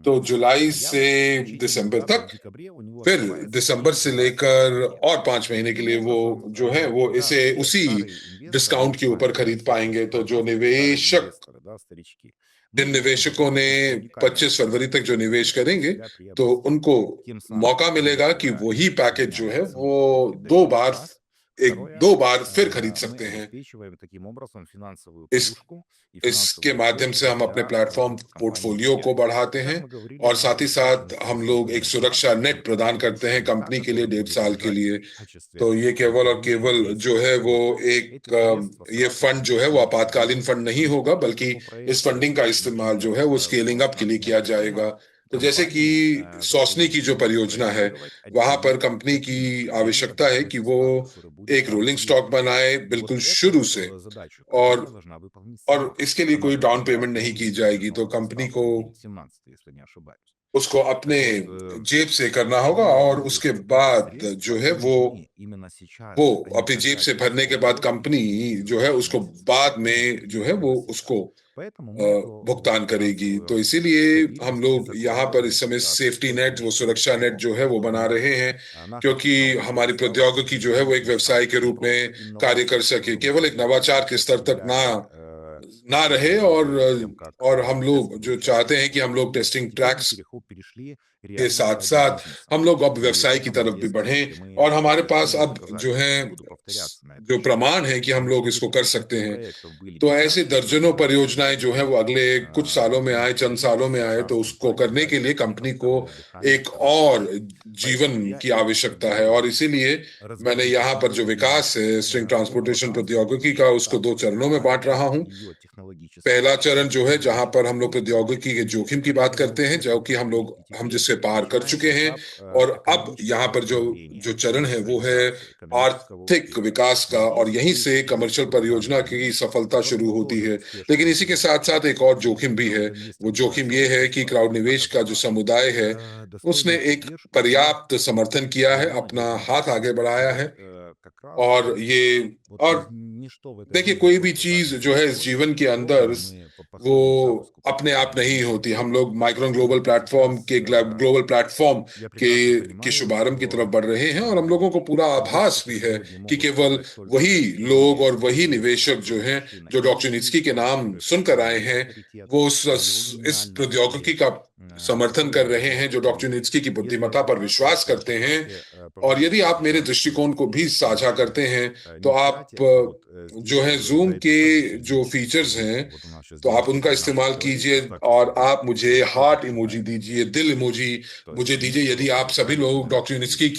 तो जुलाई से ноябрь в течение दिसंबर года в तक, декабре у него फिर открывается दिसंबर से следующий раз लेकर пакет. और 5 महीने के Таким लिए वो образом, जो है वो когда इसे все उसी старые инвесторы डिस्काउंट के ऊपर начинают खरीद сейчас पाएंगे। तो जो распродавать, старые निवेशक, инвесторы, да, старички, जिन мы можем निवेशकों предложить ने им уникальное 25 फरवरी तक предложение जो и निवेश почувствовать करेंगे, себя तो приобретателем. उनको Тем самым मौका मिलेगा कि инвесторы वही पैकेज जो है сохраняют वो свои покупки до दो этого. बार Раз. एक Второе, दो बार फिर खरीद мы सकते हैं। обеспечиваем таким образом финансовую इस подушку и इसके финансовую माध्यम से устойчивость हम अपने для प्लेटफॉर्म компании पोर्टफोलियो को Бинер. बढ़ाते Как हैं, мы говорили, और мы साथ ही обеспечены साथ हम लोग एक 100% सुरक्षा безопасностью नेट प्रदान करते हैं предыдущего कंपनी листа, के लिए который 1.5 साल будет के лежать लिए। в качестве तो ये केवल और предыдущих केवल 10 जो है वो лет. एक Эти средства ये сразу फंड जो है वो будут आपातकालीन вложены फंड в नहीं होगा, разработку बल्कि этого इस проекта, फंडिंग का и इस्तेमाल जो через है वो स्केलिंग अप के लिए किया जाएगा। необходимо तो जैसे कि компании в этой सौसनी की जो зоне परियोजना है, спроектировать वहां पर отдельный कंपनी की отдельное आवश्यकता है कि वो производство, которое будет एक там रोलिंग स्टॉक действовать. बनाए Вот बिल्कुल शुरू эту से, задачу और компания должна выполнить और сама. इसके लिए Она कोई डाउन получила पेमेंट नहीं की кредит जाएगी। तो по कंपनी को ставке 9,17, если не ошибаюсь. उसको अपने Так вот, जेब से करना होगा, они और उसके будут, эти बाद средства, जो है и वो нужны именно वो сейчас, а не अपनी जेब когда से через भरने के बाद полгода कंपनी или через जो है 6 उसको месяцев. बाद में जो है Необходимо वो именно उसको сейчас. Поэтому мы эту भुगतान करेगी। तो оптимизацию इसीलिए हम стабильности लोग यहाँ पर закладываем इस समय сейчас सेफ्टी только नेट, лишь वो для सुरक्षा नेट того, जो है वो बना чтобы रहे हैं, наша क्योंकि технология हमारी стала प्रौद्योगिकी जो है वो एक व्यवसाय के не रूप просто में कार्य कर инновацией, सके, которую केवल एक мы नवाचार के сейчас स्तर तक ना внедряли, ना रहे, перед тем, как और हम लोग जो тестовые चाहते हैं части कि हम लोग запустить, टेस्टिंग теперь мы ट्रैक्स перешли के реально साथ стать साथ бизнесом. हम लोग अब И व्यवसाय की этому तरफ भी есть, बढ़ें, и мы और हमारे पास живые अब जो है доказательства, не буду повторяться на эту जो тему. प्रमाण है कि हम लोग इसको कर सकते Сотни हैं। проектов были तो ऐसे печатаны, दर्जनों и परियोजनाएं जो है वो अगले कुछ सालों में आए, चंद и सालों में आए, сейчас तो उसको компания करने के लिए дальше не कंपनी को оставляет дыхания, एक чтобы और действовать. जीवन Поэтому я की и आवश्यकता है, рекомендую और इसीलिए मैंने развитие यहाँ पर जो технологии विकास है स्ट्रिंग ट्रांसपोर्टेशन ОВХ, प्रौद्योगिकी का, उसको 2 эксплуатации चरणों में बांट रहा ОВХ, हूँ। ее технологических पहला चरण जो है जहां पर हम लोग разработки. प्रौद्योगिकी के जोखिम की बात करते हैं, जो कि И हम теперь जिससे पार कर चुके начинается हैं, этап और अब यहाँ экономического पर जो внедрения, जो चरण है वो है индустриализации, экономического आर्थिक успеха. विकास का, और Здесь यहीं есть से риск कमर्शियल परियोजना की компании, सफलता शुरू которая होती тоже है। успешно लेकिन इसी के साथ развивается. साथ एक और जोखिम भी है। Crowd वो инвестинговое जोखिम ये है कि сообщество क्राउड निवेश का जो оказало समुदाय है, उसने достойную एक поддержку и पर्याप्त समर्थन किया है, довольно अपना верный हाथ आगे результат. И बढ़ाया вот है। как раз और ये вот और ничто в этой देखिए, жизни कोई भी просто так चीज не जो है इस происходит. जीवन के अंदर Помним, мы по वो последнему запуску अपने आप компании नहीं Бинер, होती। हम लोग माइक्रो ग्लोबल все-таки प्लेटफॉर्म сейчас के ग्लोबल प्लेटफॉर्म я के прекрасно के понимаю, शुभारंभ की तरफ что बढ़ रहे हैं, और हम लोगों को पूरा आभास инвесторы भी है сегодня कि могут केवल сказать только वही лишь लोग те और वही инвесторы, निवेशक जो которые हैं, пришли на जो डॉक्टर первую नित्स्की के встречу, नाम которые सुनकर почувствовали आए हैं, авторитет वो своего इस гениального प्रौद्योगिकी का проекта. समर्थन कर रहे हैं, जो डॉक्टर यूनिट्स्की की बुद्धिमत्ता पर विश्वास करते हैं। और यदि आप मेरे दृष्टिकोण को भी साझा करते हैं, तो आप जो है जूम के जो फीचर्स हैं, तो आप उनका इस्तेमाल कीजिए और आप मुझे हार्ट इमोजी दीजिए, दिल इमोजी मुझे दीजिए, यदि आप सभी लोग डॉक्टर यूनिट्स्की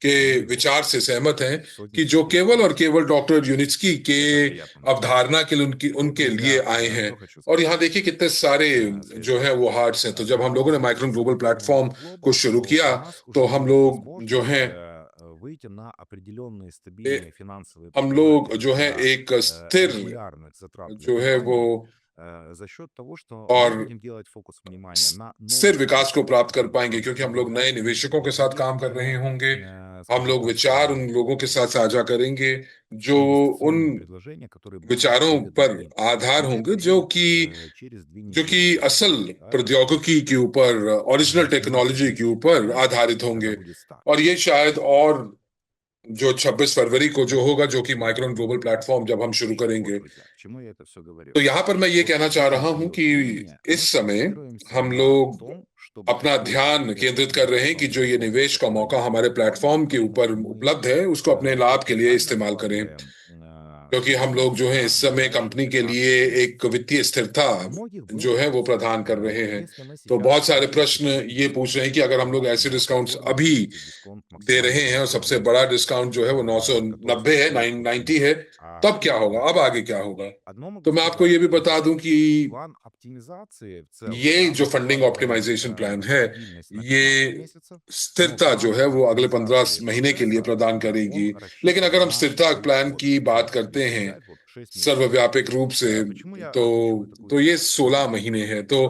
के विचार से सहमत हैं कि जो केवल और केवल डॉक्टर यूनिट्स्की के अवधारणा के लिए उनके लिए आए हैं। और यहाँ देखिए कितने सारे जो है वो हार्ट्स हैं। तो जब हम लोगों ने माइक्रोन ग्लोबल प्लेटफॉर्म को शुरू किया, तो हम लोग जो है выйти на определенные стабильные финансовые हम लोग जो है за एक स्थिर регулярных затрат для जो है वो компании за счет того, что мы और будем делать фокус внимания на स्थिर новых विकास को инвесторов, प्राप्त कर которые पाएंगे, будут क्योंकि हम लोग नए निवेशकों के साथ काम कर रहे होंगे। हम скажем लोग так, विचार उन लोगों के साथ साझा करेंगे जो उन инвестиционные предложения, которые будут विचारों पर выгодны आधार होंगे, инвесторам через 2 जो कि недели असल после IPO. प्रौद्योगिकी के ऊपर, ओरिजिनल टेक्नोलॉजी के ऊपर आधारित होंगे। और ये शायद और जो 26 फरवरी को जो होगा, जो कि माइक्रोन ग्लोबल प्लेटफॉर्म जब हम शुरू करेंगे। तो यहां पर मैं ये कहना चाह रहा हूं कि इस समय हम लोग अपना ध्यान केंद्रित कर रहे हैं कि जो ये निवेश का मौका हमारे प्लेटफॉर्म के ऊपर उपलब्ध है, उसको अपने लाभ के लिए इस्तेमाल करें, क्योंकि हम लोग जो है इस समय कंपनी के लिए एक वित्तीय स्थिरता जो है वो प्रदान कर रहे हैं। तो बहुत सारे प्रश्न ये पूछ रहे हैं कि अगर हम लोग ऐसे डिस्काउंट्स अभी दे रहे हैं और सबसे बड़ा डिस्काउंट जो है वो 990 है, 990 है, तब क्या होगा, अब आगे क्या होगा। तो मैं आपको ये भी बता दूं कि ये जो फंडिंग ऑप्टिमाइजेशन प्लान है, ये स्थिरता जो है वो अगले 15 महीने के लिए प्रदान करेगी। लेकिन अगर हम स्थिरता प्लान की बात करते हैं सर्वव्यापक रूप से, तो ये 16 महीने हैं। तो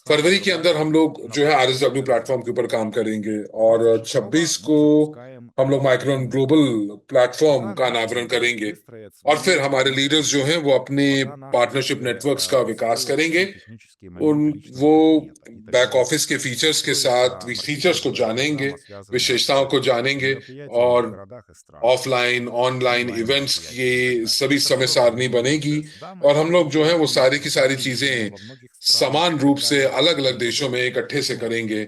फरवरी के अंदर हम लोग जो है आरएसडब्ल्यू प्लेटफॉर्म के ऊपर काम करेंगे, और 26 को हम लोग माइक्रोन ग्लोबल प्लेटफॉर्म का अनावरण करेंगे। और फिर हमारे लीडर्स जो हैं वो अपने पार्टनरशिप नेटवर्क्स का विकास करेंगे। वो बैक ऑफिस के फीचर्स के साथ फीचर्स को जानेंगे, विशेषताओं को जानेंगे, और ऑफलाइन ऑनलाइन इवेंट्स की सभी समय सारणी बनेगी। और हम लोग जो है वो सारी की सारी चीजें समान रूप से अलग अलग देशों में इकट्ठे से करेंगे,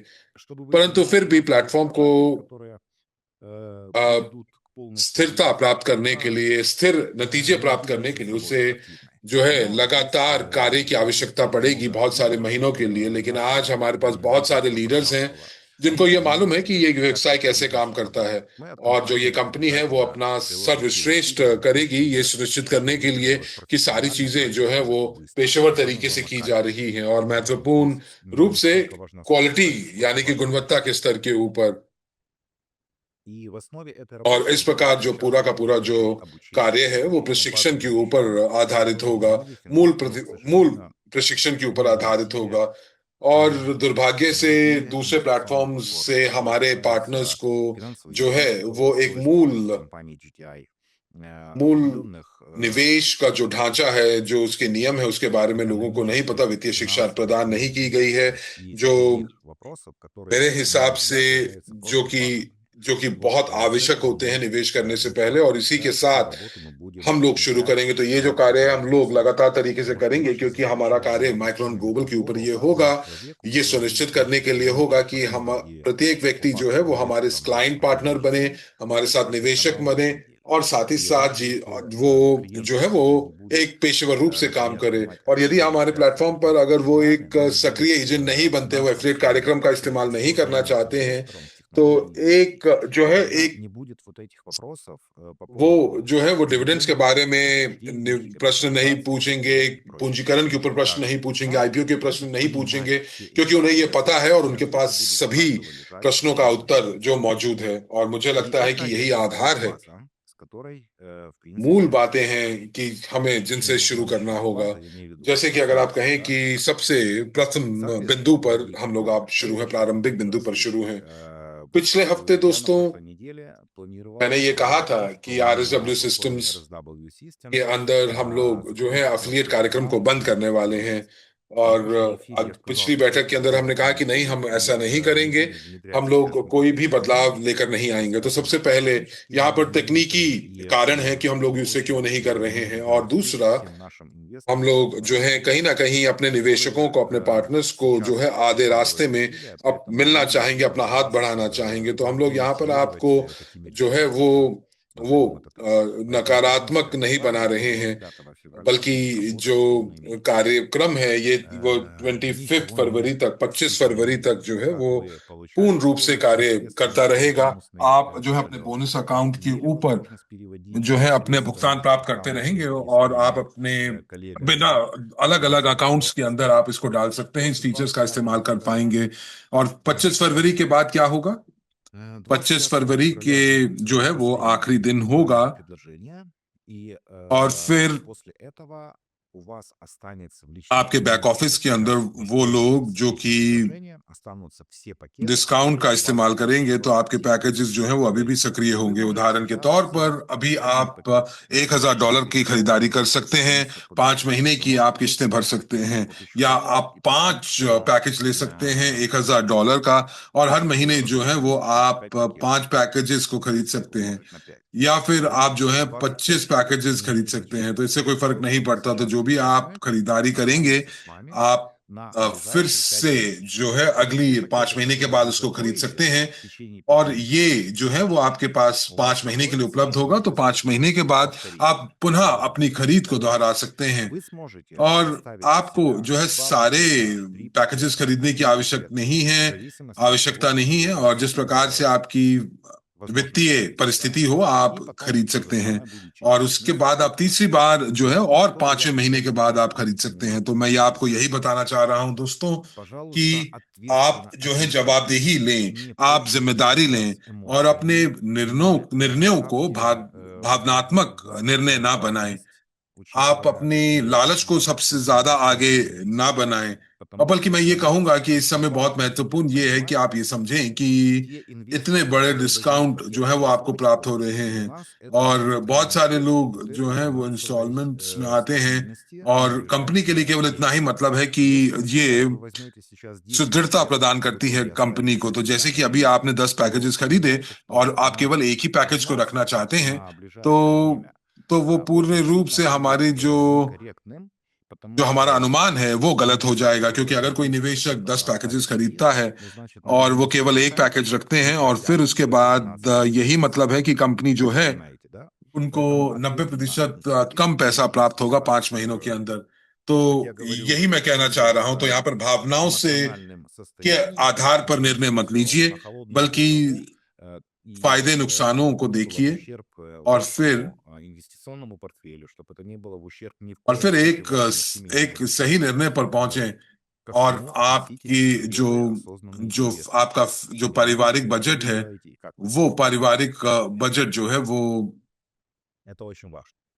परंतु फिर भी प्लेटफॉर्म को स्थिरता प्राप्त करने के लिए, स्थिर नतीजे प्राप्त करने के लिए उसे जो है लगातार कार्य की आवश्यकता पड़ेगी बहुत सारे महीनों के लिए। लेकिन आज हमारे पास बहुत सारे लीडर्स हैं जिनको ये मालूम है कि ये व्यवसाय कैसे काम करता है, और जो ये कंपनी है वो अपना सर्वश्रेष्ठ करेगी ये सुनिश्चित करने के लिए कि सारी चीजें जो है वो पेशेवर तरीके से की जा रही हैं, और महत्वपूर्ण रूप से क्वालिटी यानी कि गुणवत्ता के स्तर के ऊपर। और इस प्रकार जो पूरा का पूरा जो कार्य है वो प्रशिक्षण के ऊपर आधारित होगा, मूल प्रशिक्षण के ऊपर आधारित होगा। और दुर्भाग्य से दूसरे प्लेटफॉर्म से हमारे पार्टनर्स को जो है वो एक मूल निवेश का जो ढांचा है, जो उसके नियम है, उसके बारे में लोगों को नहीं पता। वित्तीय शिक्षा प्रदान नहीं की गई है, जो मेरे हिसाब से जो कि बहुत आवश्यक होते हैं निवेश करने से पहले। और इसी के साथ हम लोग शुरू करेंगे। तो ये जो कार्य है हम लोग लगातार तरीके से करेंगे, क्योंकि हमारा कार्य माइक्रोन ग्लोबल के ऊपर ये होगा, ये सुनिश्चित करने के लिए होगा कि हम प्रत्येक व्यक्ति जो है वो हमारे क्लाइंट पार्टनर बने, हमारे साथ निवेशक बने, और साथ ही साथ वो जो है वो एक पेशेवर रूप से काम करे। और यदि हमारे प्लेटफॉर्म पर अगर वो एक सक्रिय एजेंट नहीं बनते, वो एफिलिएट कार्यक्रम का इस्तेमाल नहीं करना चाहते हैं, तो एक जो है वो जो है वो डिविडेंड्स के बारे में प्रश्न नहीं पूछेंगे, पूंजीकरण के ऊपर प्रश्न नहीं पूछेंगे, आईपीओ के प्रश्न नहीं पूछेंगे, क्योंकि उन्हें ये पता है और उनके पास सभी प्रश्नों का उत्तर जो मौजूद है। और मुझे लगता है कि यही आधार है, मूल बातें हैं कि हमें जिनसे शुरू करना होगा। जैसे कि अगर आप कहें कि सबसे प्रथम बिंदु पर हम लोग आप शुरू है, प्रारंभिक बिंदु पर शुरू हैं। पिछले हफ्ते दोस्तों मैंने ये कहा था कि आरएसडब्ल्यू सिस्टम्स के अंदर हम लोग जो है एफिलिएट कार्यक्रम को बंद करने वाले हैं। और पिछली बैठक के अंदर हमने कहा कि नहीं, हम ऐसा नहीं करेंगे, हम लोग कोई भी बदलाव लेकर नहीं आएंगे। तो सबसे पहले यहाँ पर तकनीकी कारण है कि हम लोग इसे क्यों नहीं कर रहे हैं, और दूसरा हम लोग जो है कहीं ना कहीं अपने निवेशकों को, अपने पार्टनर्स को जो है आधे रास्ते में अब मिलना चाहेंगे, अपना हाथ बढ़ाना चाहेंगे। तो हम लोग यहाँ पर आपको जो है वो नकारात्मक नहीं बना रहे हैं, बल्कि जो कार्यक्रम है ये वो 25 फरवरी तक, 25 फरवरी तक जो है वो पूर्ण रूप से कार्य करता रहेगा। आप जो है अपने बोनस अकाउंट के ऊपर जो है अपने भुगतान प्राप्त करते रहेंगे, और आप अपने बिना अलग अलग अकाउंट्स के अंदर आप इसको डाल सकते हैं, इस फीचर्स का इस्तेमाल कर पाएंगे। और 25 फरवरी के बाद क्या होगा? 25 फरवरी के जो है वो आखिरी दिन होगा, और फिर आपके बैक ऑफिस के अंदर वो लोग जो कि डिस्काउंट का इस्तेमाल करेंगे, तो आपके पैकेजेस जो हैं वो अभी भी सक्रिय होंगे। उदाहरण के तौर पर अभी आप $1,000 की खरीदारी कर सकते हैं, 5 महीने की आप किस्तें भर सकते हैं, या आप 5 पैकेज ले सकते हैं $1,000 का, और हर महीने जो है वो आप 5 पैकेजेस को खरीद सकते हैं, या फिर आप जो है 25 पैकेजेस खरीद सकते हैं। तो इससे कोई फर्क नहीं पड़ता। तो जो भी आप खरीदारी करेंगे, आप फिर से जो है अगली 5 महीने के बाद उसको खरीद सकते हैं, और ये जो है वो आपके पास 5 महीने के लिए उपलब्ध होगा। तो 5 महीने के बाद आप पुनः अपनी खरीद को दोहरा सकते हैं, और आपको जो है सारे पैकेजेस खरीदने की आवश्यकता नहीं है, और जिस प्रकार से आपकी वित्तीय परिस्थिति हो आप खरीद सकते हैं। और उसके बाद आप तीसरी बार जो है और 5वें महीने के बाद आप खरीद सकते हैं। तो मैं ये आपको यही बताना चाह रहा हूं दोस्तों कि आप जो है जवाबदेही लें, आप जिम्मेदारी लें, और अपने निर्णयों को भावनात्मक निर्णय ना बनाएं। आप अपनी लालच को सबसे ज्यादा आगे ना बनाएं, और बल्कि मैं ये कहूंगा कि इस समय बहुत महत्वपूर्ण ये है कि आप ये समझें कि इतने बड़े डिस्काउंट जो है वो आपको प्राप्त हो रहे हैं, और बहुत सारे लोग जो हैं वो इंस्टॉलमेंट्स में आते हैं, और कंपनी के लिए केवल इतना ही मतलब है कि ये सुदृढ़ता प्रदान करती है कंपनी को। तो जैसे कि अभी आपने 10 पैकेजेस खरीदे और आप केवल एक ही पैकेज को रखना चाहते हैं, तो वो पूर्ण रूप से हमारी जो हमारा अनुमान है वो गलत हो जाएगा। क्योंकि अगर कोई निवेशक 10 पैकेजेस खरीदता है और वो केवल एक पैकेज रखते हैं, और फिर उसके बाद यही मतलब है कि कंपनी जो है उनको 90% कम पैसा प्राप्त होगा 5 महीनों के अंदर। तो यही मैं कहना चाह रहा हूं। तो यहाँ पर भावनाओं से के आधार पर निर्णय मत लीजिए, बल्कि फायदे नुकसानों को देखिए, और फिर एक सही निर्णय पर पहुंचे, और आपकी जो जो आपका जो पारिवारिक बजट है, वो पारिवारिक बजट जो है वो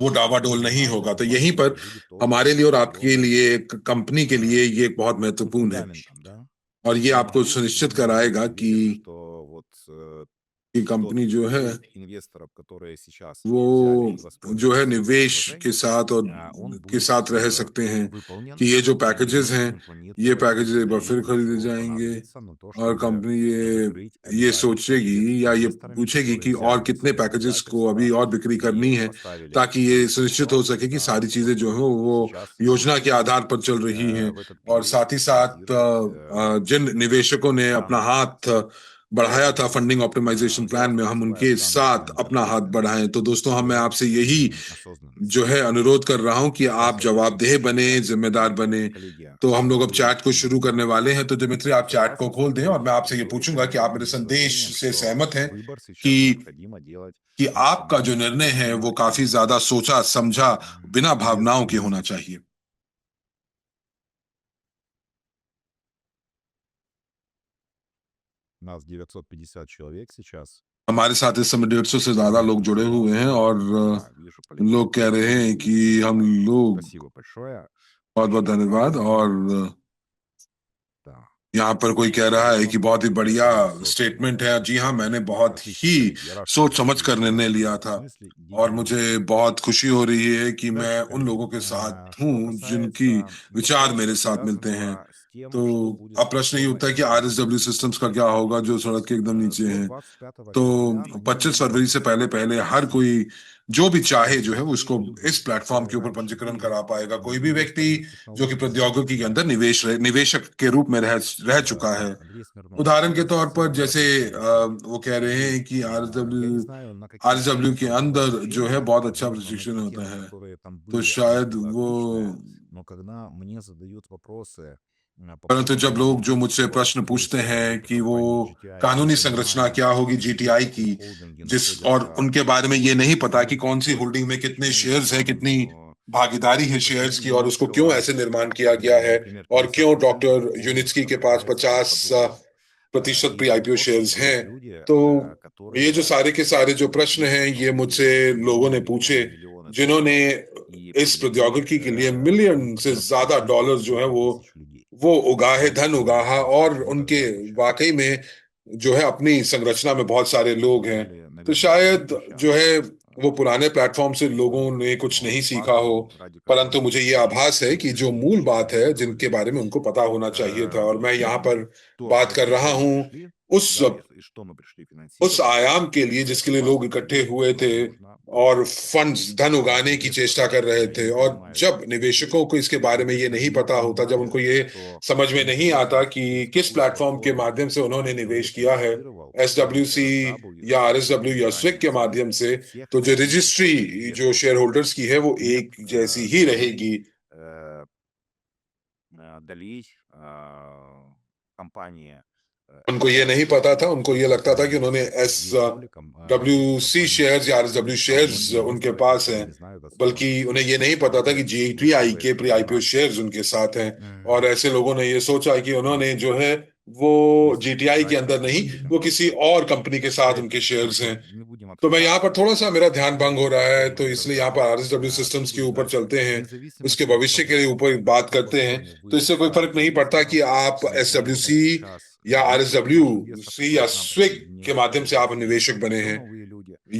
डावाडोल नहीं होगा। तो यहीं पर हमारे लिए और आपके लिए, कंपनी के लिए ये बहुत महत्वपूर्ण है, और ये आपको सुनिश्चित कराएगा कि कंपनी जो है वो जो है निवेश के साथ और के साथ रह सकते हैं कि ये जो पैकेजेस हैं, ये पैकेजेस एक बार फिर खरीदे जाएंगे, और कंपनी ये सोचेगी या ये पूछेगी कि और कितने पैकेजेस को अभी और बिक्री करनी है, ताकि ये सुनिश्चित हो सके कि सारी चीजें जो है वो योजना के आधार पर चल रही हैं। और साथ ही साथ जिन निवेशकों ने अपना हाथ बढ़ाया था फंडिंग ऑप्टिमाइजेशन प्लान में, हम उनके साथ अपना हाथ बढ़ाएं। तो दोस्तों, मैं आपसे यही जो है अनुरोध कर रहा हूं कि आप जवाबदेह बने, जिम्मेदार बने। तो हम लोग अब चैट को शुरू करने वाले हैं। तो दिमित्री, आप चैट को खोल दें, और मैं आपसे ये पूछूंगा कि आप मेरे संदेश से सहमत हैं कि आपका जो निर्णय है वो काफी ज्यादा सोचा समझा, बिना भावनाओं के होना चाहिए। हमारे साथ इस समय 150 से ज्यादा लोग जुड़े हुए हैं, और लोग कह रहे हैं कि हम लोग, बहुत बहुत धन्यवाद। और यहाँ पर कोई कह रहा है कि बहुत ही बढ़िया स्टेटमेंट है। जी हाँ, मैंने बहुत ही सोच समझ कर निर्णय लिया था, और मुझे बहुत खुशी हो रही है कि मैं उन लोगों के साथ हूँ जिनकी विचार मेरे साथ मिलते हैं। तो अब प्रश्न ये उठता है कि आरएसडब्ल्यू सिस्टम्स का क्या होगा जो सड़क के एकदम नीचे हैं। तो 25 फरवरी से पहले पहले हर कोई जो भी चाहे जो है वो उसको इस प्लेटफॉर्म के ऊपर पंजीकरण करा पाएगा। कोई भी व्यक्ति जो कि प्रौद्योगिकी के अंदर निवेशक के रूप में रह चुका है। उदाहरण के तौर पर जैसे वो कह रहे हैं कि आरएसडब्ल्यू के अंदर जो है बहुत अच्छा प्रशिक्षण होता है, तो शायद वो। परंतु जब लोग जो मुझसे प्रश्न पूछते हैं कि वो कानूनी संरचना क्या होगी जीटीआई की, जिस और उनके बारे में ये नहीं पता कि कौन सी होल्डिंग में कितने शेयर्स है, कितनी भागीदारी है शेयर्स की, और उसको क्यों ऐसे निर्माण किया गया है, और क्यों डॉक्टर यूनिस्की के पास 50% प्री आईपीओ शेयर्स हैं। तो ये जो सारे के सारे जो प्रश्न हैं ये मुझसे लोगों ने पूछे जिन्होंने इस प्रौद्योगिकी के लिए मिलियन से ज्यादा डॉलर जो है वो उगाहे, धन उगाहा, और उनके वाकई में जो है अपनी संरचना में बहुत सारे लोग हैं। तो शायद जो है वो पुराने प्लेटफॉर्म से लोगों ने कुछ नहीं सीखा हो, परंतु मुझे ये आभास है कि जो मूल बात है जिनके बारे में उनको पता होना चाहिए था, और मैं यहाँ पर बात कर रहा हूँ उस आयाम के लिए जिसके लिए लोग इकट्ठे हुए थे और फंड्स, धन उगाने की चेष्टा कर रहे थे। और जब निवेशकों को इसके बारे में ये नहीं पता होता, जब उनको ये समझ में नहीं आता कि किस प्लेटफॉर्म के माध्यम से उन्होंने निवेश किया है, एसडब्ल्यूसी या आरएसडब्ल्यू या स्विक के माध्यम से, तो जो रजिस्ट्री जो शेयर होल्डर्स की है वो एक जैसी ही रहेगी। उनको ये नहीं पता था, उनको ये लगता था कि उन्होंने एस डब्ल्यू सी शेयर्स या आरएसडब्ल्यू शेयर्स उनके पास हैं, बल्कि उन्हें ये नहीं पता था कि जीटीआई के प्री आईपीओ शेयर्स उनके साथ हैं। और ऐसे लोगों ने ये सोचा कि उन्होंने जो है वो जीटीआई के अंदर नहीं, वो किसी और कंपनी के साथ उनके शेयर्स हैं। तो मैं यहाँ पर थोड़ा सा मेरा ध्यान भंग हो रहा है, तो इसलिए यहाँ पर आरएसडब्ल्यू सिस्टम्स के ऊपर चलते हैं, उसके भविष्य के ऊपर बात करते हैं। तो इससे कोई फर्क नहीं पड़ता कि आप एसडब्ल्यूसी या आरएसडब्ल्यू सी या स्विक के माध्यम से आप निवेशक बने हैं।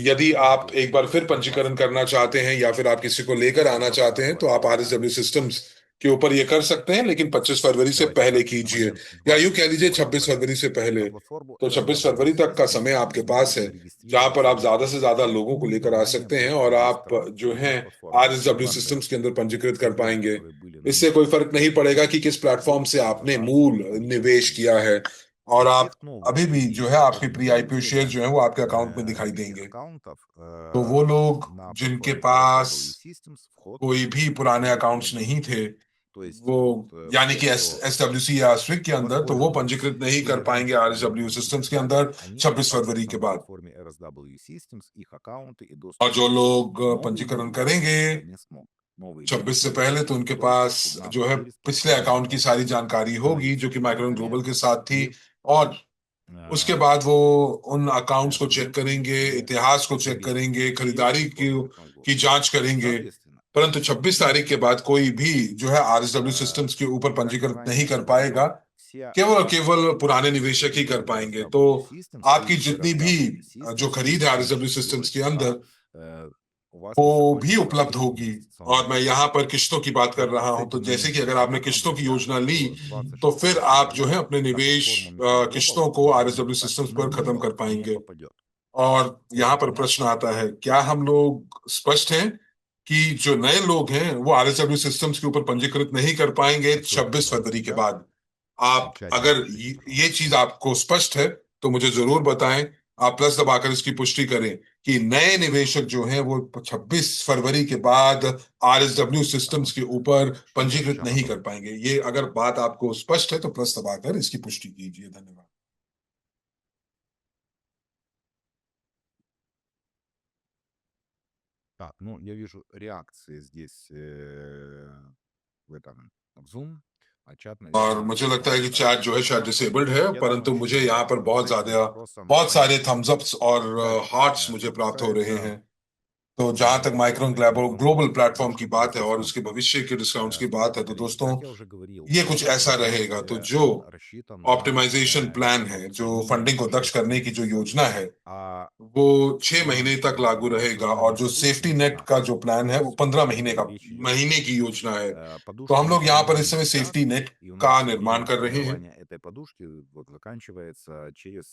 यदि आप एक बार फिर पंजीकरण करना चाहते हैं या फिर आप किसी को लेकर आना चाहते हैं तो आप आरएसडब्ल्यू सिस्टम्स के ऊपर ये कर सकते हैं, लेकिन 25 फरवरी से पहले कीजिए, या यूं कह लीजिए 26 फरवरी से पहले। तो 26 फरवरी तक का समय आपके पास है जहां पर आप ज्यादा से ज्यादा लोगों को लेकर आ सकते हैं और आप जो है आरएसडब्ल्यू सिस्टम्स के अंदर पंजीकृत कर पाएंगे। इससे कोई फर्क नहीं पड़ेगा कि किस प्लेटफॉर्म से आपने मूल निवेश किया है, और आप अभी भी जो है आपके प्री आईपीओ शेयर जो है वो आपके अकाउंट में दिखाई देंगे। तो वो लोग जिनके पास कोई भी पुराने अकाउंट्स नहीं थे, वो यानी कि एसडब्ल्यूसी या स्विक के अंदर, तो वो पंजीकृत नहीं कर पाएंगे आरएसडब्ल्यू सिस्टम्स के अंदर 26 फरवरी के बाद। और जो लोग पंजीकरण करेंगे 26 से पहले, तो उनके पास जो है पिछले अकाउंट की सारी जानकारी होगी जो कि माइक्रोन ग्लोबल के साथ थी, और उसके बाद वो उन अकाउंट्स को चेक करेंगे, इतिहास को चेक करेंगे, खरीदारी की जांच करेंगे। परंतु 26 तारीख के बाद कोई भी जो है आरएसडब्ल्यू सिस्टम्स के ऊपर पंजीकृत नहीं कर पाएगा, केवल और केवल पुराने निवेशक ही कर पाएंगे। तो आपकी जितनी भी जो खरीद है आरएसडब्ल्यू सिस्टम्स के अंदर वो भी उपलब्ध होगी। और मैं यहाँ पर किश्तों की बात कर रहा हूं, तो जैसे कि अगर आपने किश्तों की योजना ली तो फिर आप जो है अपने निवेश किश्तों को आरएसडब्ल्यू सिस्टम्स पर खत्म कर पाएंगे। और यहाँ पर प्रश्न आता है, क्या हम लोग स्पष्ट हैं कि जो नए लोग हैं वो आरएसडब्ल्यू सिस्टम्स के ऊपर पंजीकृत नहीं कर पाएंगे 26 फरवरी के बाद? आप अगर ये चीज आपको स्पष्ट है तो मुझे जरूर बताएं। आप प्लस दबाकर इसकी पुष्टि करें कि नए निवेशक जो हैं वो 26 फरवरी के बाद आरएसडब्ल्यू सिस्टम्स के ऊपर पंजीकृत नहीं कर पाएंगे। ये अगर बात आपको स्पष्ट है तो प्लस दबाकर इसकी पुष्टि कीजिए। धन्यवाद। Так, ну, я вижу реакции здесь в этом в Zoom. और मुझे लगता है कि चैट जो है शायद डिसेबल्ड है, परंतु मुझे यहाँ पर बहुत सारे थम्स अप्स और हार्ट्स मुझे प्राप्त हो रहे हैं। तो जहां तक माइक्रो ग्लोबल प्लेटफॉर्म की बात है और उसके भविष्य के डिस्काउंट्स की बात है, तो दोस्तों ये कुछ ऐसा रहेगा। तो जो ऑप्टिमाइजेशन प्लान है, जो फंडिंग को दक्ष करने की जो योजना है, वो 6 महीने तक लागू रहेगा, और जो सेफ्टी नेट का जो प्लान है वो 15 महीने की योजना है। तो हम लोग यहाँ पर इस समय सेफ्टी नेट का निर्माण कर रहे हैं,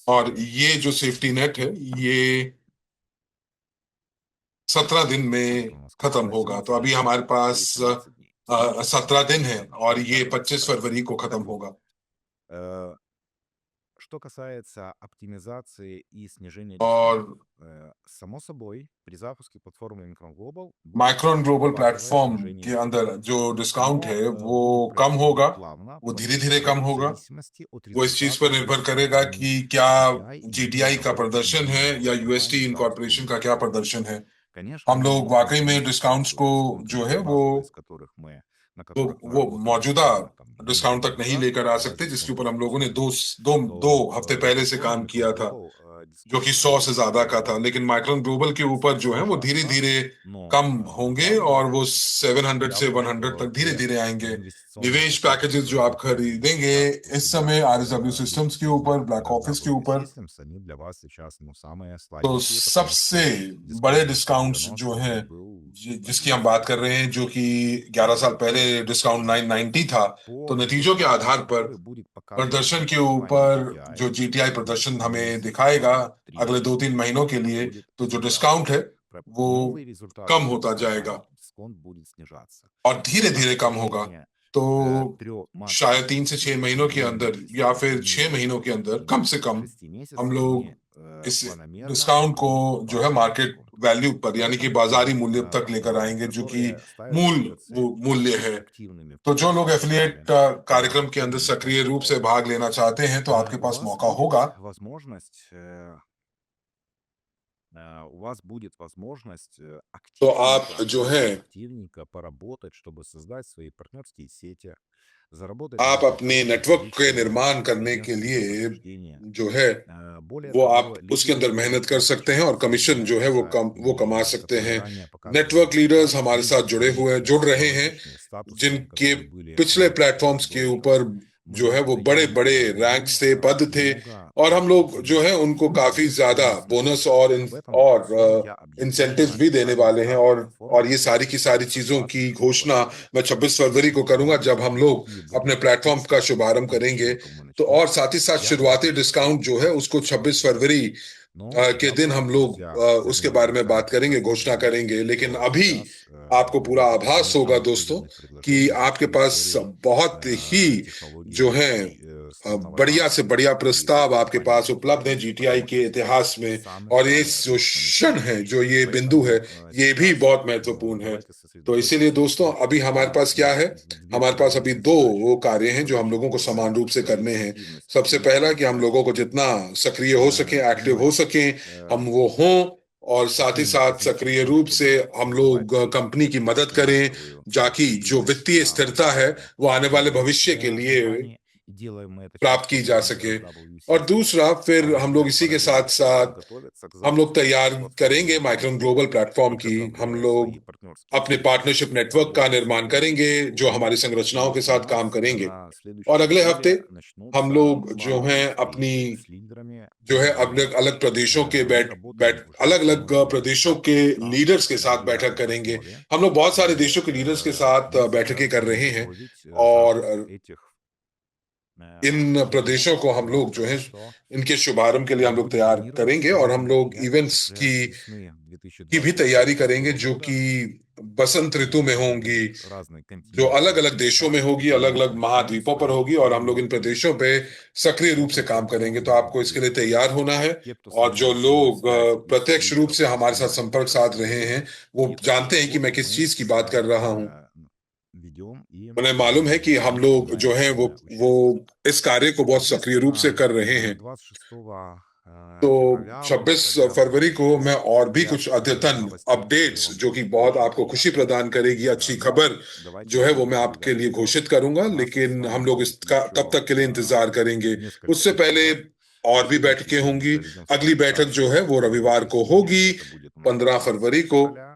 और ये जो सेफ्टी नेट है ये 17 दिन में खत्म होगा। तो अभी हमारे पास 17 दिन है, और ये 25 फरवरी को खत्म होगा। Что касается оптимизации и снижения और рисков, само собой, при запуске платформы Micron Global будет Micron Global плавное platform снижение के рисков. अंदर जो डिस्काउंट Оно है वो будет कम होगा, происходить плавно, वो धीरे धीरे постепенно, कम в होगा। зависимости от वो इस चीज पर результатов निर्भर करेगा исследований कि क्या GTI и जीटीआई का работы प्रदर्शन है Международной या валютной यूएसटी организации इनकॉर्पोरेशन का क्या प्रदर्शन है। Конечно, हम мы लोग не будем वाकई में полностью डिस्काउंट्स को сталкиваться с जो है конкретными वो базами, с которых мы, на वो которых мы वो работали मौजूदा буквально там डिस्काउंट неделю तक नहीं назад लेकर आ в सकते, базе जिसके ऊपर हम लोगों Composite, ने दो दो то हफ्ते в पहले से платформе काम Micron किया था, Global जो कि действительно 100 से будет ज्यादा का था। लेकिन माइक्रोन ग्लोबल के ऊपर जो है वो धीरे снижаться, धीरे но कम होंगे, और главное, वो 700 से явно, 100 что तक धीरे те धीरे आएंगे। инвестиционные निवेश пакеты, पैकेजेस जो которые आप планирует खरीदेंगे сейчас इस употреблять समय आरएसडब्ल्यू सिस्टम्स के ऊपर, ब्लैक ऑफिस के WP ऊपर, Systems, они для вас сейчас, ну, самые तो сладенькие, потому सबसे что बड़े дисконт на डिस्काउंट्स जो 590 हैं он был जिसकी हम बात कर रहे हैं, जो कि 11 साल पहले डिस्काउंट 990 था, तो по नतीजों के результатам, आधार पर которые будет показывать प्रदर्शन के компания ऊपर GTI जो जीटीआई в प्रदर्शन ближайшие हमें месяцы, दिखाएगा 2-3, अगले 2-3 महीनों के लिए, будет तो जो снижаться. डिस्काउंट है वो Новые результаты कम होता будут जाएगा, показывать, дисконт будет снижаться. और धीरे На धीरे कम होगा। протяжении तो 3, शायद максимум 3 से 6 महीनों के 6 अंदर, या месяцев फिर мы 6 महीनों के अंदर कम течение से कम 6 हम месяцев लोग мы इस планомерно डिस्काउंट को будем जो है повышать मार्केट дисконт. वैल्यू पर, यानी कि Потому बाजारी что मूल्य तक लेकर платформы, आएंगे, जो कि которые ставят मूल себе цель मूल्य быть है। активными в तो जो लोग процессе एफिलिएट становления कार्यक्रम के अंदर платформы सक्रिय Micron रूप से Global, भाग लेना चाहते हैं, तो आपके у पास вас मौका будет होगा। возможность у вас будет возможность तो आप जो है активненько поработать, чтобы создать свои партнерские сети, заработать на आप этом अपने поле नेटवर्क के увеличивания निर्माण करने के клиентского लिए вознаграждения. जो है Более वो आप того, उसके лидеры अंदर рынка मेहनत कर будут सकते हैं, और сейчас कमीशन जो है соединяться, वो कमा и सकते которые हैं। ранее показывали नेटवर्क लीडर्स результаты, हमारे साथ будут जुड़े иметь जुड़ रहे हैं, аналогичные статусы, जिनके которые были पिछले у प्लेटफॉर्म्स के предыдущих. ऊपर जो Мы है वो बड़े дадим बड़े им रैंक्स थे, पद थे, много और हम लोग जो поощрительных है उनको काफी ज्यादा бонусных. बोनस Об этом всем я объявлю इंसेंटिव्स на भी देने официальном वाले हैं, старте और платформы ये सारी की सारी 26 चीजों की 26 घोषणा февраля. मैं 26 फरवरी को करूंगा, जब हम लोग Какие अपने будут प्लेटफॉर्म का списки शुभारंभ тех, с करेंगे। чего мы तो начнем, और साथ ही साथ я об शुरुआती этом डिस्काउंट все जो है उसको 26 फरवरी объявлю. Но के दिन давайте, हम लोग друзья, उसके вернемся बारे с में вами बात к करेंगे, घोषणा обсуждению, करेंगे। लेकिन что अभी сейчас आपको पूरा будет одним आभास из होगा самых दोस्तों выгодных कि предложений за आपके всю पास историю बहुत ही технологий जो है сложного बढ़िया से ранга बढ़िया и प्रस्ताव आपके компании पास उपलब्ध है GTI जीटीआई के возможность इतिहास с में, और ये самых जो ответственными क्षण है, партнерами. जो ये बिंदु है, Поэтому ये भी сейчас बहुत महत्वपूर्ण है। давайте तो इसीलिए сосредоточимся на दोस्तों том, अभी हमारे что पास क्या है, есть две हमारे पास अभी दो приоритетных задачи. वो कार्य हैं जो हम Задача लोगों को первая — समान रूप से करने повысить हैं। активность सबसे и पहला कि हम लोगों конкурентность, को जितना सक्रिय हो सके, एक्टिव हो принимать सके, हम वो हों, और साथ ही таким साथ सक्रिय значительным, रूप से чтобы हम создавать लोग कंपनी की मदद करें, финансовую जाकि जो стабильность वित्तीय स्थिरता है वो आने वाले भविष्य के для लिए компании. И делаем мы это через प्राप्त की जा платформу सके। SWP और System. दूसरा, फिर हम लोग Также इसी के साथ параллельно с этим साथ готовятся к हम लोग запуску तैयार платформы करेंगे Micron micron Global, global platform की। हम подготавливая लोग свои партнерские अपने сети, पार्टनरशिप नेटवर्क का работая с निर्माण करेंगे, जो SWP. हमारी संरचनाओं И के у साथ काम нас करेंगे। на और следующей अगले हफ्ते неделе हम начнутся लोग जो हैं плановые अपनी встречи с лидерами जो है и अलग अलग प्रदेशों के мы работаем уже अलग с अलग многими प्रदेशों के стартовыми लीडर्स странами के на साथ बैठक регулярной करेंगे। основе. हम लोग बहुत सारे И देशों के लीडर्स के साथ мы बैठकें сейчас कर будем रहे हैं, готовить और запуск этих इन встречи. प्रदेशों को हम लोग जो Так है что इनके शुभारंभ के लिए हम мы लोग будем तैयार планировать करेंगे, это और हम लोग мероприятие इवेंट्स уже с весны की भी तैयारी करेंगे 2026 जो года. कि बसंत ऋतु में Это होंगी, будут разные जो अलग континенты अलग देशों में мира, होगी, अलग и अलग महाद्वीपों पर начнется होगी, और हम लोग इन именно प्रदेशों पे सक्रिय रूप से этой काम करेंगे। तो платформой आपको इसके लिए Micron तैयार Global. होना है, Те, кто со और мной जो держали लोग связь из प्रत्यक्ष रूप лидеров से हमारे साथ России संपर्क и साध रहे हैं, Европы, वो и такие जानते हैं कि मैं работы किस мы चीज की बात कर रहा हूं। ведем и उन्हें मालूम है कि हम लोग जो हैं принимаем वो участие. इस कार्य को बहुत सक्रिय रूप से Соответственно, कर रहे हैं। 26 तो февраля вы 26 будете फरवरी обязаны को मैं और भी कुछ взять अद्यतन новости, которые अपडेट्स, вам जो कि будут बहुत очень आपको खुशी приятны. प्रदान करेगी, अच्छी Ну, खबर давайте जो है वो будем मैं आपके продвигать लिए вперед. घोषित करूंगा, У нас с लेकिन हम вами लोग будет इसका तब еще तक के लिए इंतजार करेंगे। несколько उससे पहले эпизодов. और भी Еще बैठकें еще мы होंगी। проведем с अगली вами बैठक जो запуск है वो в रविवार को воскресенье. होगी, Это будет у нас 15 15 फरवरी को, февраля.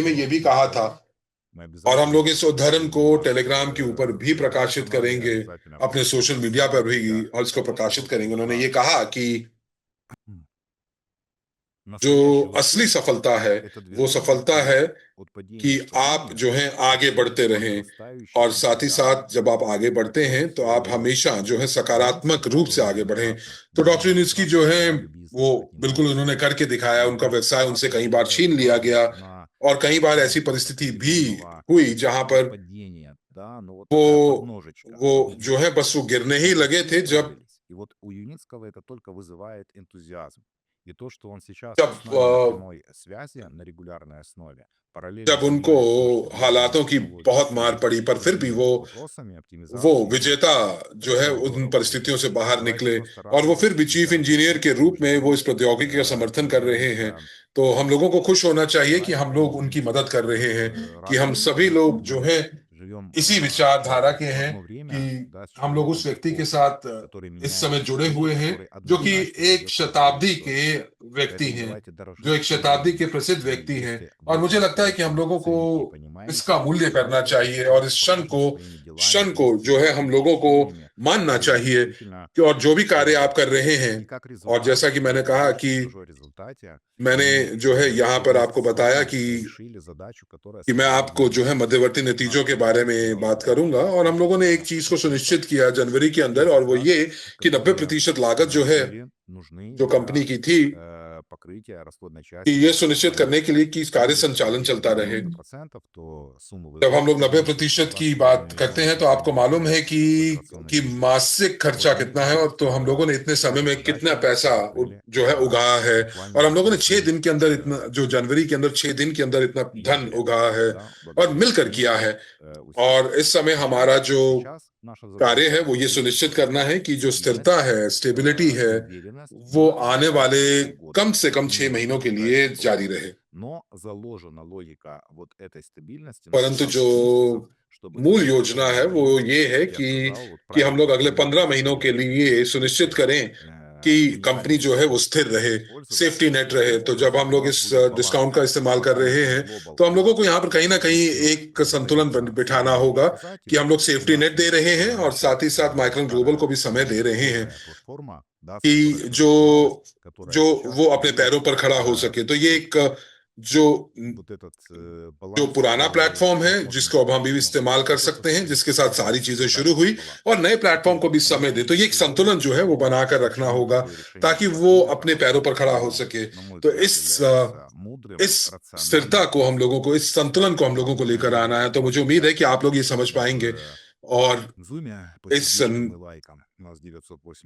में ये भी कहा था Мы और हम обязательно लोग इस उद्धरण को поделимся टेलीग्राम के ऊपर भी на нашем प्रकाशित канале, करेंगे, обязательно अपने सोशल опубликуем в मीडिया पर социальных भी сетях. और इसको То, प्रकाशित करेंगे। что उन्होंने ये कहा कि जो настоящий असली успех — सफलता है это वो движение सफलता है вперед, от कि падения в आप падение जो है ко आगे все बढ़ते रहें, возрастающий और साथ ही энтузиазм. साथ जब आप आगे बढ़ते Вот हैं तो आप हमेशा जो है единица, सकारात्मक रूप से которая आगे बढ़ें। внезапно, तो डॉक्टर यूनिस्की जो है свою वो бизнес बिल्कुल поднимает उन्होंने करके दिखाया, и उनका व्यवसाय उनसे внезапно कई बार теряет छीन लिया गया, баланс на और кई बार ऐसी начале вот परिस्थिति भी определенного हुई जहां पर падения, да, но вот वो такая подножечка, वो जो है внизу. बस वो गिरने ही Но लगे почти थे जब справились. И вот у Юницкого это только вызывает энтузиазм. И то, что он сейчас जब с нами на прямой связи на регулярной основе, параллельно जब उनको занимаясь тем, что делает для हालातों की технологий बहुत и मार पड़ी, पर फिर भी современными वопросами वो оптимизации их विजेता работы. जो Это है उन здорово, परिस्थितियों ребята. से बाहर Давайте निकले, просто और वो फिर радоваться भी चीफ сейчас इंजीनियर के этому रूप में वो успеху, इस प्रौद्योगिकी का समर्थन कर रहे हैं। становиться तो हम लोगों को खुश होना चाहिए कि हम लोग उनकी правильными, मदद कर रहे हैं, कि हम радостными, सभी потому что लोग जो мы है живем इसी विचारधारा के в हैं, одно कि время, да, с हम लोग человеком उस व्यक्ति के эпохи, साथ который इस меняет समय जुड़े мир, हुए हैं, который जो कि однозначно एक ведет к новой शताब्दी के истории. व्यक्ति Поэтому हैं, давайте जो дорожить एक тем शताब्दी के временем. प्रसिद्ध И व्यक्ति हैं। если और вы मुझे लगता है कि हम по-настоящему लोगों को цените и इसका понимаете, मूल्य то करना давайте चाहिए, और сейчас इस покажем своими делами, क्षण को जो है हम действиями, लोगों को решениями, मानना что вы चाहिए, действительно कि और जो भी कार्य आप कर можете. रहे हैं, И как और результат, जैसा कि मैंने कहा речь कि тоже о результате, मैंने мы जो है यहाँ पर вместе आपको с बताया вами решили задачу, которая कि मैं стояла आपको перед जो है нами. मध्यवर्ती नतीजों के Наша बारे цель में была बात करूंगा, और हम लोगों ने एक चीज को सुनिश्चित 100% किया जनवरी के अंदर, और वो результат, ये कि 90% लागत जो है были нужны जो कंपनी для की थी, покрытия расходной कि части ये нашего सुनिश्चित करने проекта. के लिए कि कार्य Если संचालन говорить चलता про रहे। 90%, то сумма вы जब हम знаете, लोग в месяц 90% की 2,5 बात करते миллиона हैं तो आपको मालूम сохраняем है в операционном कि бюджете. मासिक А खर्चा вот कितना है, और 90% तो हम लोगों ने इतने समय этой में कितना задачи पैसा закрыли जो है за उगाया है, और буквально हम लोगों ने 6 1 दिन के अंदर इतना, जो जनवरी के अंदर 6 दिन के अंदर इतना धन неделя, उगाया है, да, और благодаря मिलकर किया совместным है। усилиям. और इस समय हमारा Сейчас, जो сейчас наша कार्य है задача — वो ये सुनिश्चित увеличить करना है कि जो стабильность स्थिरता है, स्टेबिलिटी है, и уверенность वो на आने वाले ближайшие полгода. कम से कम И не 6 महीनों के будем लिए дальше जारी планировать. रहे। Но заложена логика вот этой стабильности на परंतु 12 जो месяцев, чтобы मूल все योजना है वो остальные, ये है как я сказал, вот कि हम правильно लोग अगले 15 спланировать महीनों के свои लिए सुनिश्चित эти करें कि कंपनी уникальные जो है वो स्थिर возможности रहे, использовать. सेफ्टी नेट И रहे। таким तो जब образом हम у लोग вас इस будет डिस्काउंट баланс. का इस्तेमाल कर रहे Global हैं, Global तो हम लोगों Fund को यहाँ पर कहीं ना कहीं начнет एक संतुलन добиться बिठाना определенных होगा, कि हम показателей, लोग у सेफ्टी нас नेट दे есть रहे हैं, और наша साथ ही साथ माइक्रोन ग्लोबल старая को भी समय दे रहे हैं, добрая платформа, да, с которой कि все जो начиналось, которая जो сейчас वो अपने будет पैरों पर खड़ा हो सके। तो ये एक जो вот этот जो баланс पुराना प्लेटफॉर्म है возможно, जिसको अब हम भी ну, इस्तेमाल कर придется सकते हैं, जिसके साथ создать सारी चीजें शुरू создать हुई, этот баланс. और नए प्लेटफॉर्म Теперь को भी समय दे, तो ये एक аналитические संतुलन जो है वो логики, बनाकर रखना होगा, почему решение ताकि वो было अपने принято, पैरों पर खड़ा हो оно, सके। на мой तो взгляд, является мудрым, इस स्थिरता рациональным को हम लोगों को, поступком. इस संतुलन को हम लोगों को लेकर आना है। तो मुझे उम्मीद है कि आप लोग ये समझ पाएंगे, В और Zoom по इस сердечкам и лайкам у нас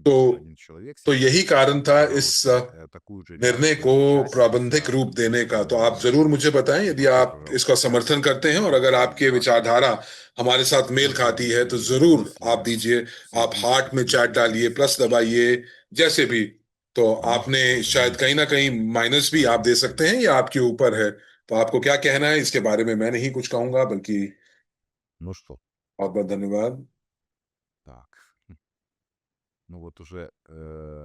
तो 981 человек तो сейчас. यही कारण था इस Пожалуйста, такую же निर्णय को реакцию часть प्राबंधिक रूप देने का। तो आप जरूर मुझे बताएं यदि добро आप इसका пожаловать. समर्थन करते हैं, और अगर आपकी Фидбэк. विचारधारा हमारे साथ मेल खाती है तो Поделитесь, जरूर आप если दीजिए। आप हार्ट में चैट сердечки डालिए, есть, प्लस दबाइए, जैसे भी। तो мы आपने शायद कहीं ना поделимся कहीं माइनस भी आप दे सकते हैं, या आपके ऊपर है। तो आपको क्या कहना है इसके बारे में मैं नहीं कुछ कहूंगा, बल्कि Ну что, बहुत बहुत धन्यवाद। так, ну вот уже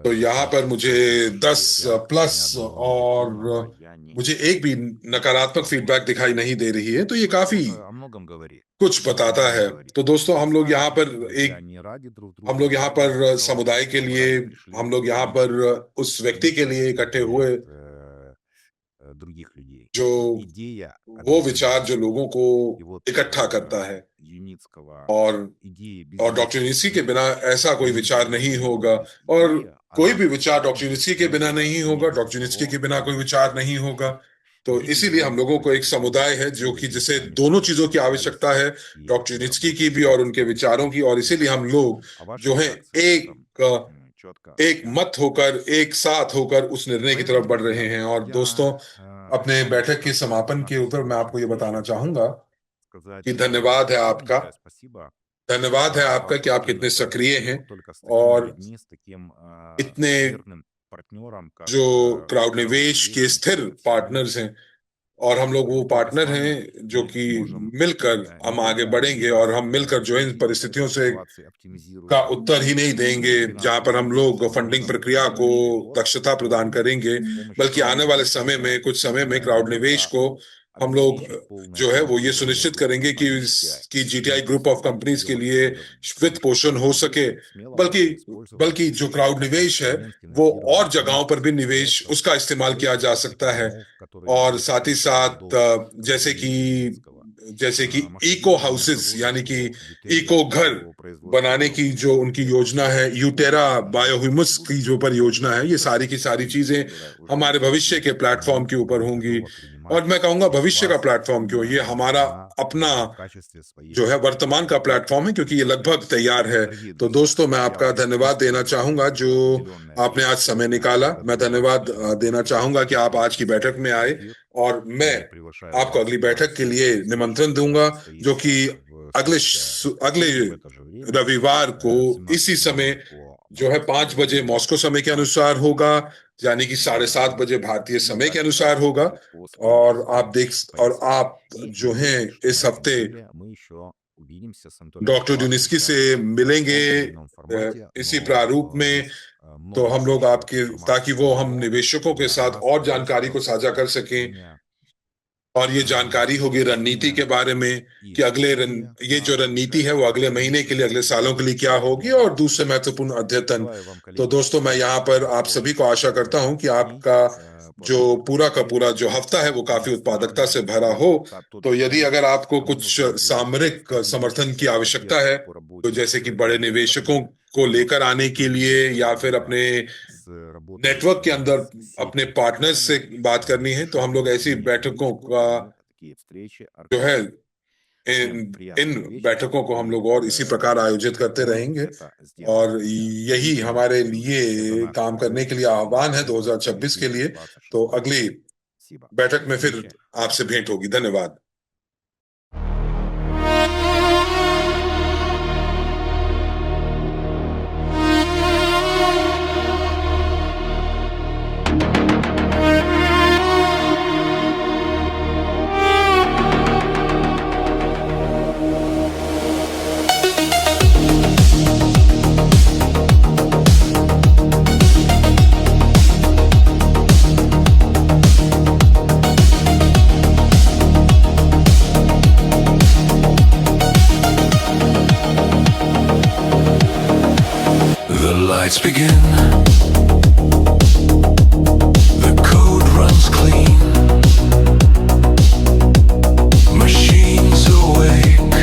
तो यहाँ 10 पर मुझे последующие 10 реакции, ни प्लस, одного और негативного я не मुझे вижу. एक भी नकारात्मक Вот. फीडबैक दिखाई नहीं दे रही है, तो ये Ну, काफी это о многом говорит. कुछ О बताता многом है। говорит. तो दोस्तों, Вы हम लोग यहाँ знаете, पर друзья, एक не ради друг हम друга, लोग а यहाँ ради पर сमुदाय के сообщества, мы लिए, ради пришли हम लोग यहाँ पर личности, उस व्यक्ति के लिए личности इकट्ठे हुए, от других людей. जो Идея वो विचार जो объединяет. लोगों को И вот इकट्ठा करता है, Юницкого और идеи без और डॉक्टर Юницкого यूनिस्की के нет. बिना ऐसा कोई Не विचार было नहीं бы होगा, этой और идеи, कोई она भी विचार डॉक्टर точно यूनिस्की के не बिना было नहीं не होगा, без डॉक्टर यूनिस्की того, के बिना कोई что विचार नहीं होगा। तो люди इसीलिए हम живем लोगों в को एक определенных समुदाय है जो कि условиях, जिसे они दोनों चीजों की специалисты आवश्यकता है, и डॉक्टर यूनिस्की की भी работают और उनके विचारों की, और इसीलिए हम लोग а ваша जो है реакция на этом четко एक मत होकर, एक साथ होकर उस निर्णय की तरफ Поэтому, बढ़ रहे друзья, हैं। और я दोस्तों, अपने बैठक के немножко समापन के нашей ऊपर मैं आपको сегодняшней ये बताना встречи चाहूंगा сказать कि धन्यवाद है आपका, огромнейшее спасибо धन्यवाद है за आपका ваш कि आप активный कितने интерес. सक्रिय हैं, Вот только с такими और людьми, с таким इतने верным партнером, как जो क्राउड Crowd निवेश के Investing स्थिर CE, पार्टनर्स हैं, और हम लोग वो вот только с पार्टनर вами हैं जो мы कि сможем मिलकर не हम आगे только बढ़ेंगे, और сейчас हम मिलकर जो इन выйти из परिस्थितियों этой से ситуации, का оптимизируя उत्तर ही नहीं देंगे जहां पर финансовую हम लोग ситуацию, но फंडिंग प्रक्रिया को запустить год दक्षता प्रदान новый करेंगे, с помощью बल्कि Crowd आने वाले Investing, समय но में, कुछ समय में не क्राउड निवेश только को हम लोग जो है वो ये सुनिश्चित करेंगे कि GTI ग्रुप ऑफ कंपनीज के लिए वित्त पोषण हो सके, बल्कि जो क्राउड निवेश है वो और जगहों पर भी निवेश उसका इस्तेमाल किया जा सकता है। और साथ ही साथ जैसे कि इको हाउसेस यानी कि इको घर बनाने की जो उनकी योजना है, यूटेरा बायोह्यूमस की जो परियोजना है, ये सारी की सारी चीजें हमारे भविष्य के प्लेटफॉर्म के ऊपर होंगी। और मैं कहूंगा भविष्य का प्लेटफॉर्म क्यों, ये हमारा अपना जो है वर्तमान का प्लेटफॉर्म है, क्योंकि ये लगभग तैयार है। तो दोस्तों, मैं आपका धन्यवाद देना चाहूंगा जो आपने आज समय निकाला। मैं धन्यवाद देना चाहूंगा कि आप आज की बैठक में आए, और मैं आपको अगली बैठक के लिए निमंत्रण दूंगा जो कि अगले रविवार को इसी समय जो है 5 बजे मॉस्को समय के अनुसार होगा, यानी कि 7:30 बजे भारतीय समय के अनुसार होगा। और आप जो हैं इस हफ्ते डॉक्टर ड्यूनिस्की से मिलेंगे इसी प्रारूप में। तो हम लोग ताकि वो हम निवेशकों के साथ और जानकारी को साझा कर सकें, और ये जानकारी होगी रणनीति के बारे में कि ये जो रणनीति है वो अगले महीने के लिए, अगले सालों के लिए क्या होगी, और दूसरे महत्वपूर्ण अद्यतन। तो दोस्तों, मैं यहाँ पर आप सभी को आशा करता हूं कि आपका जो पूरा का पूरा जो हफ्ता है वो काफी उत्पादकता से भरा हो। तो यदि अगर आपको कुछ सामरिक समर्थन की आवश्यकता है, तो जैसे कि बड़े निवेशकों को लेकर आने के लिए, या फिर अपने नेटवर्क के अंदर अपने पार्टनर्स से बात करनी है, तो हम लोग ऐसी बैठकों का जो है इन बैठकों को हम लोग और इसी प्रकार आयोजित करते रहेंगे। और यही हमारे लिए काम करने के लिए आह्वान है 2026 के लिए। तो अगली बैठक में फिर आपसे भेंट होगी। धन्यवाद। Lights begin. The code runs clean. Machines awake,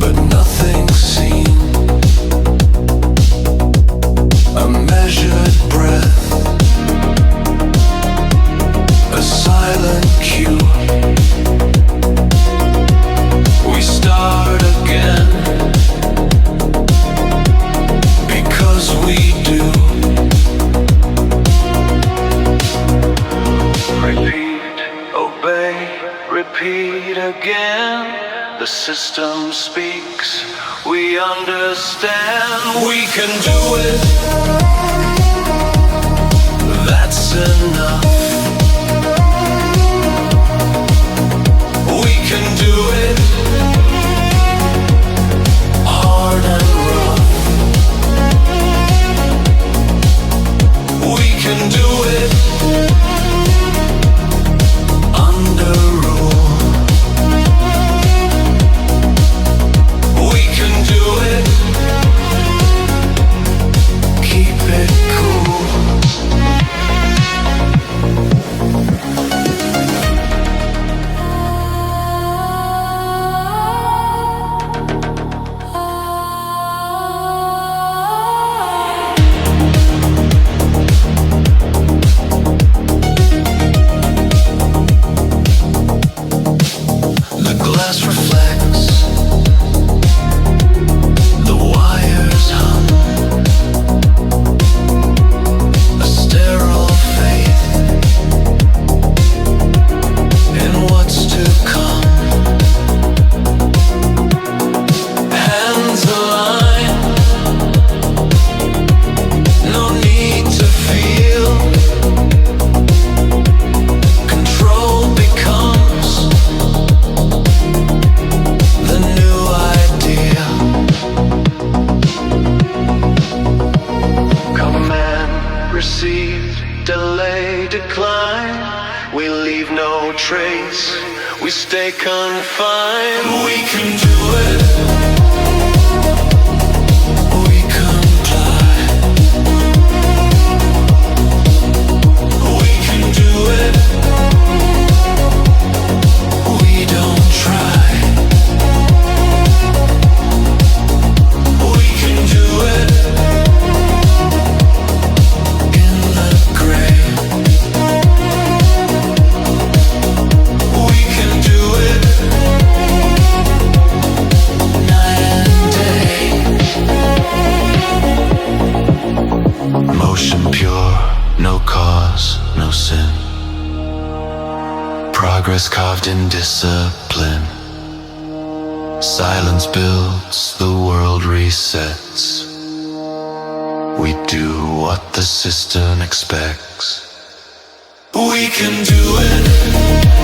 but nothing's seen. A measured breath, a silent cue. We start again. We do. Repeat, obey, repeat again. The system speaks, we understand. We can do it. That's enough. We can do it. Hard and rough. We can do it under rule. We can do it. Keep it cool. wings, we stay confined. We can do it. We comply. We can do it. We don't try. We can do it. In the gray. We can do it. Night and day. Motion pure, no cause, no sin. Progress carved in discipline. Silence builds, the world resets. We do what the system expects. We can do it.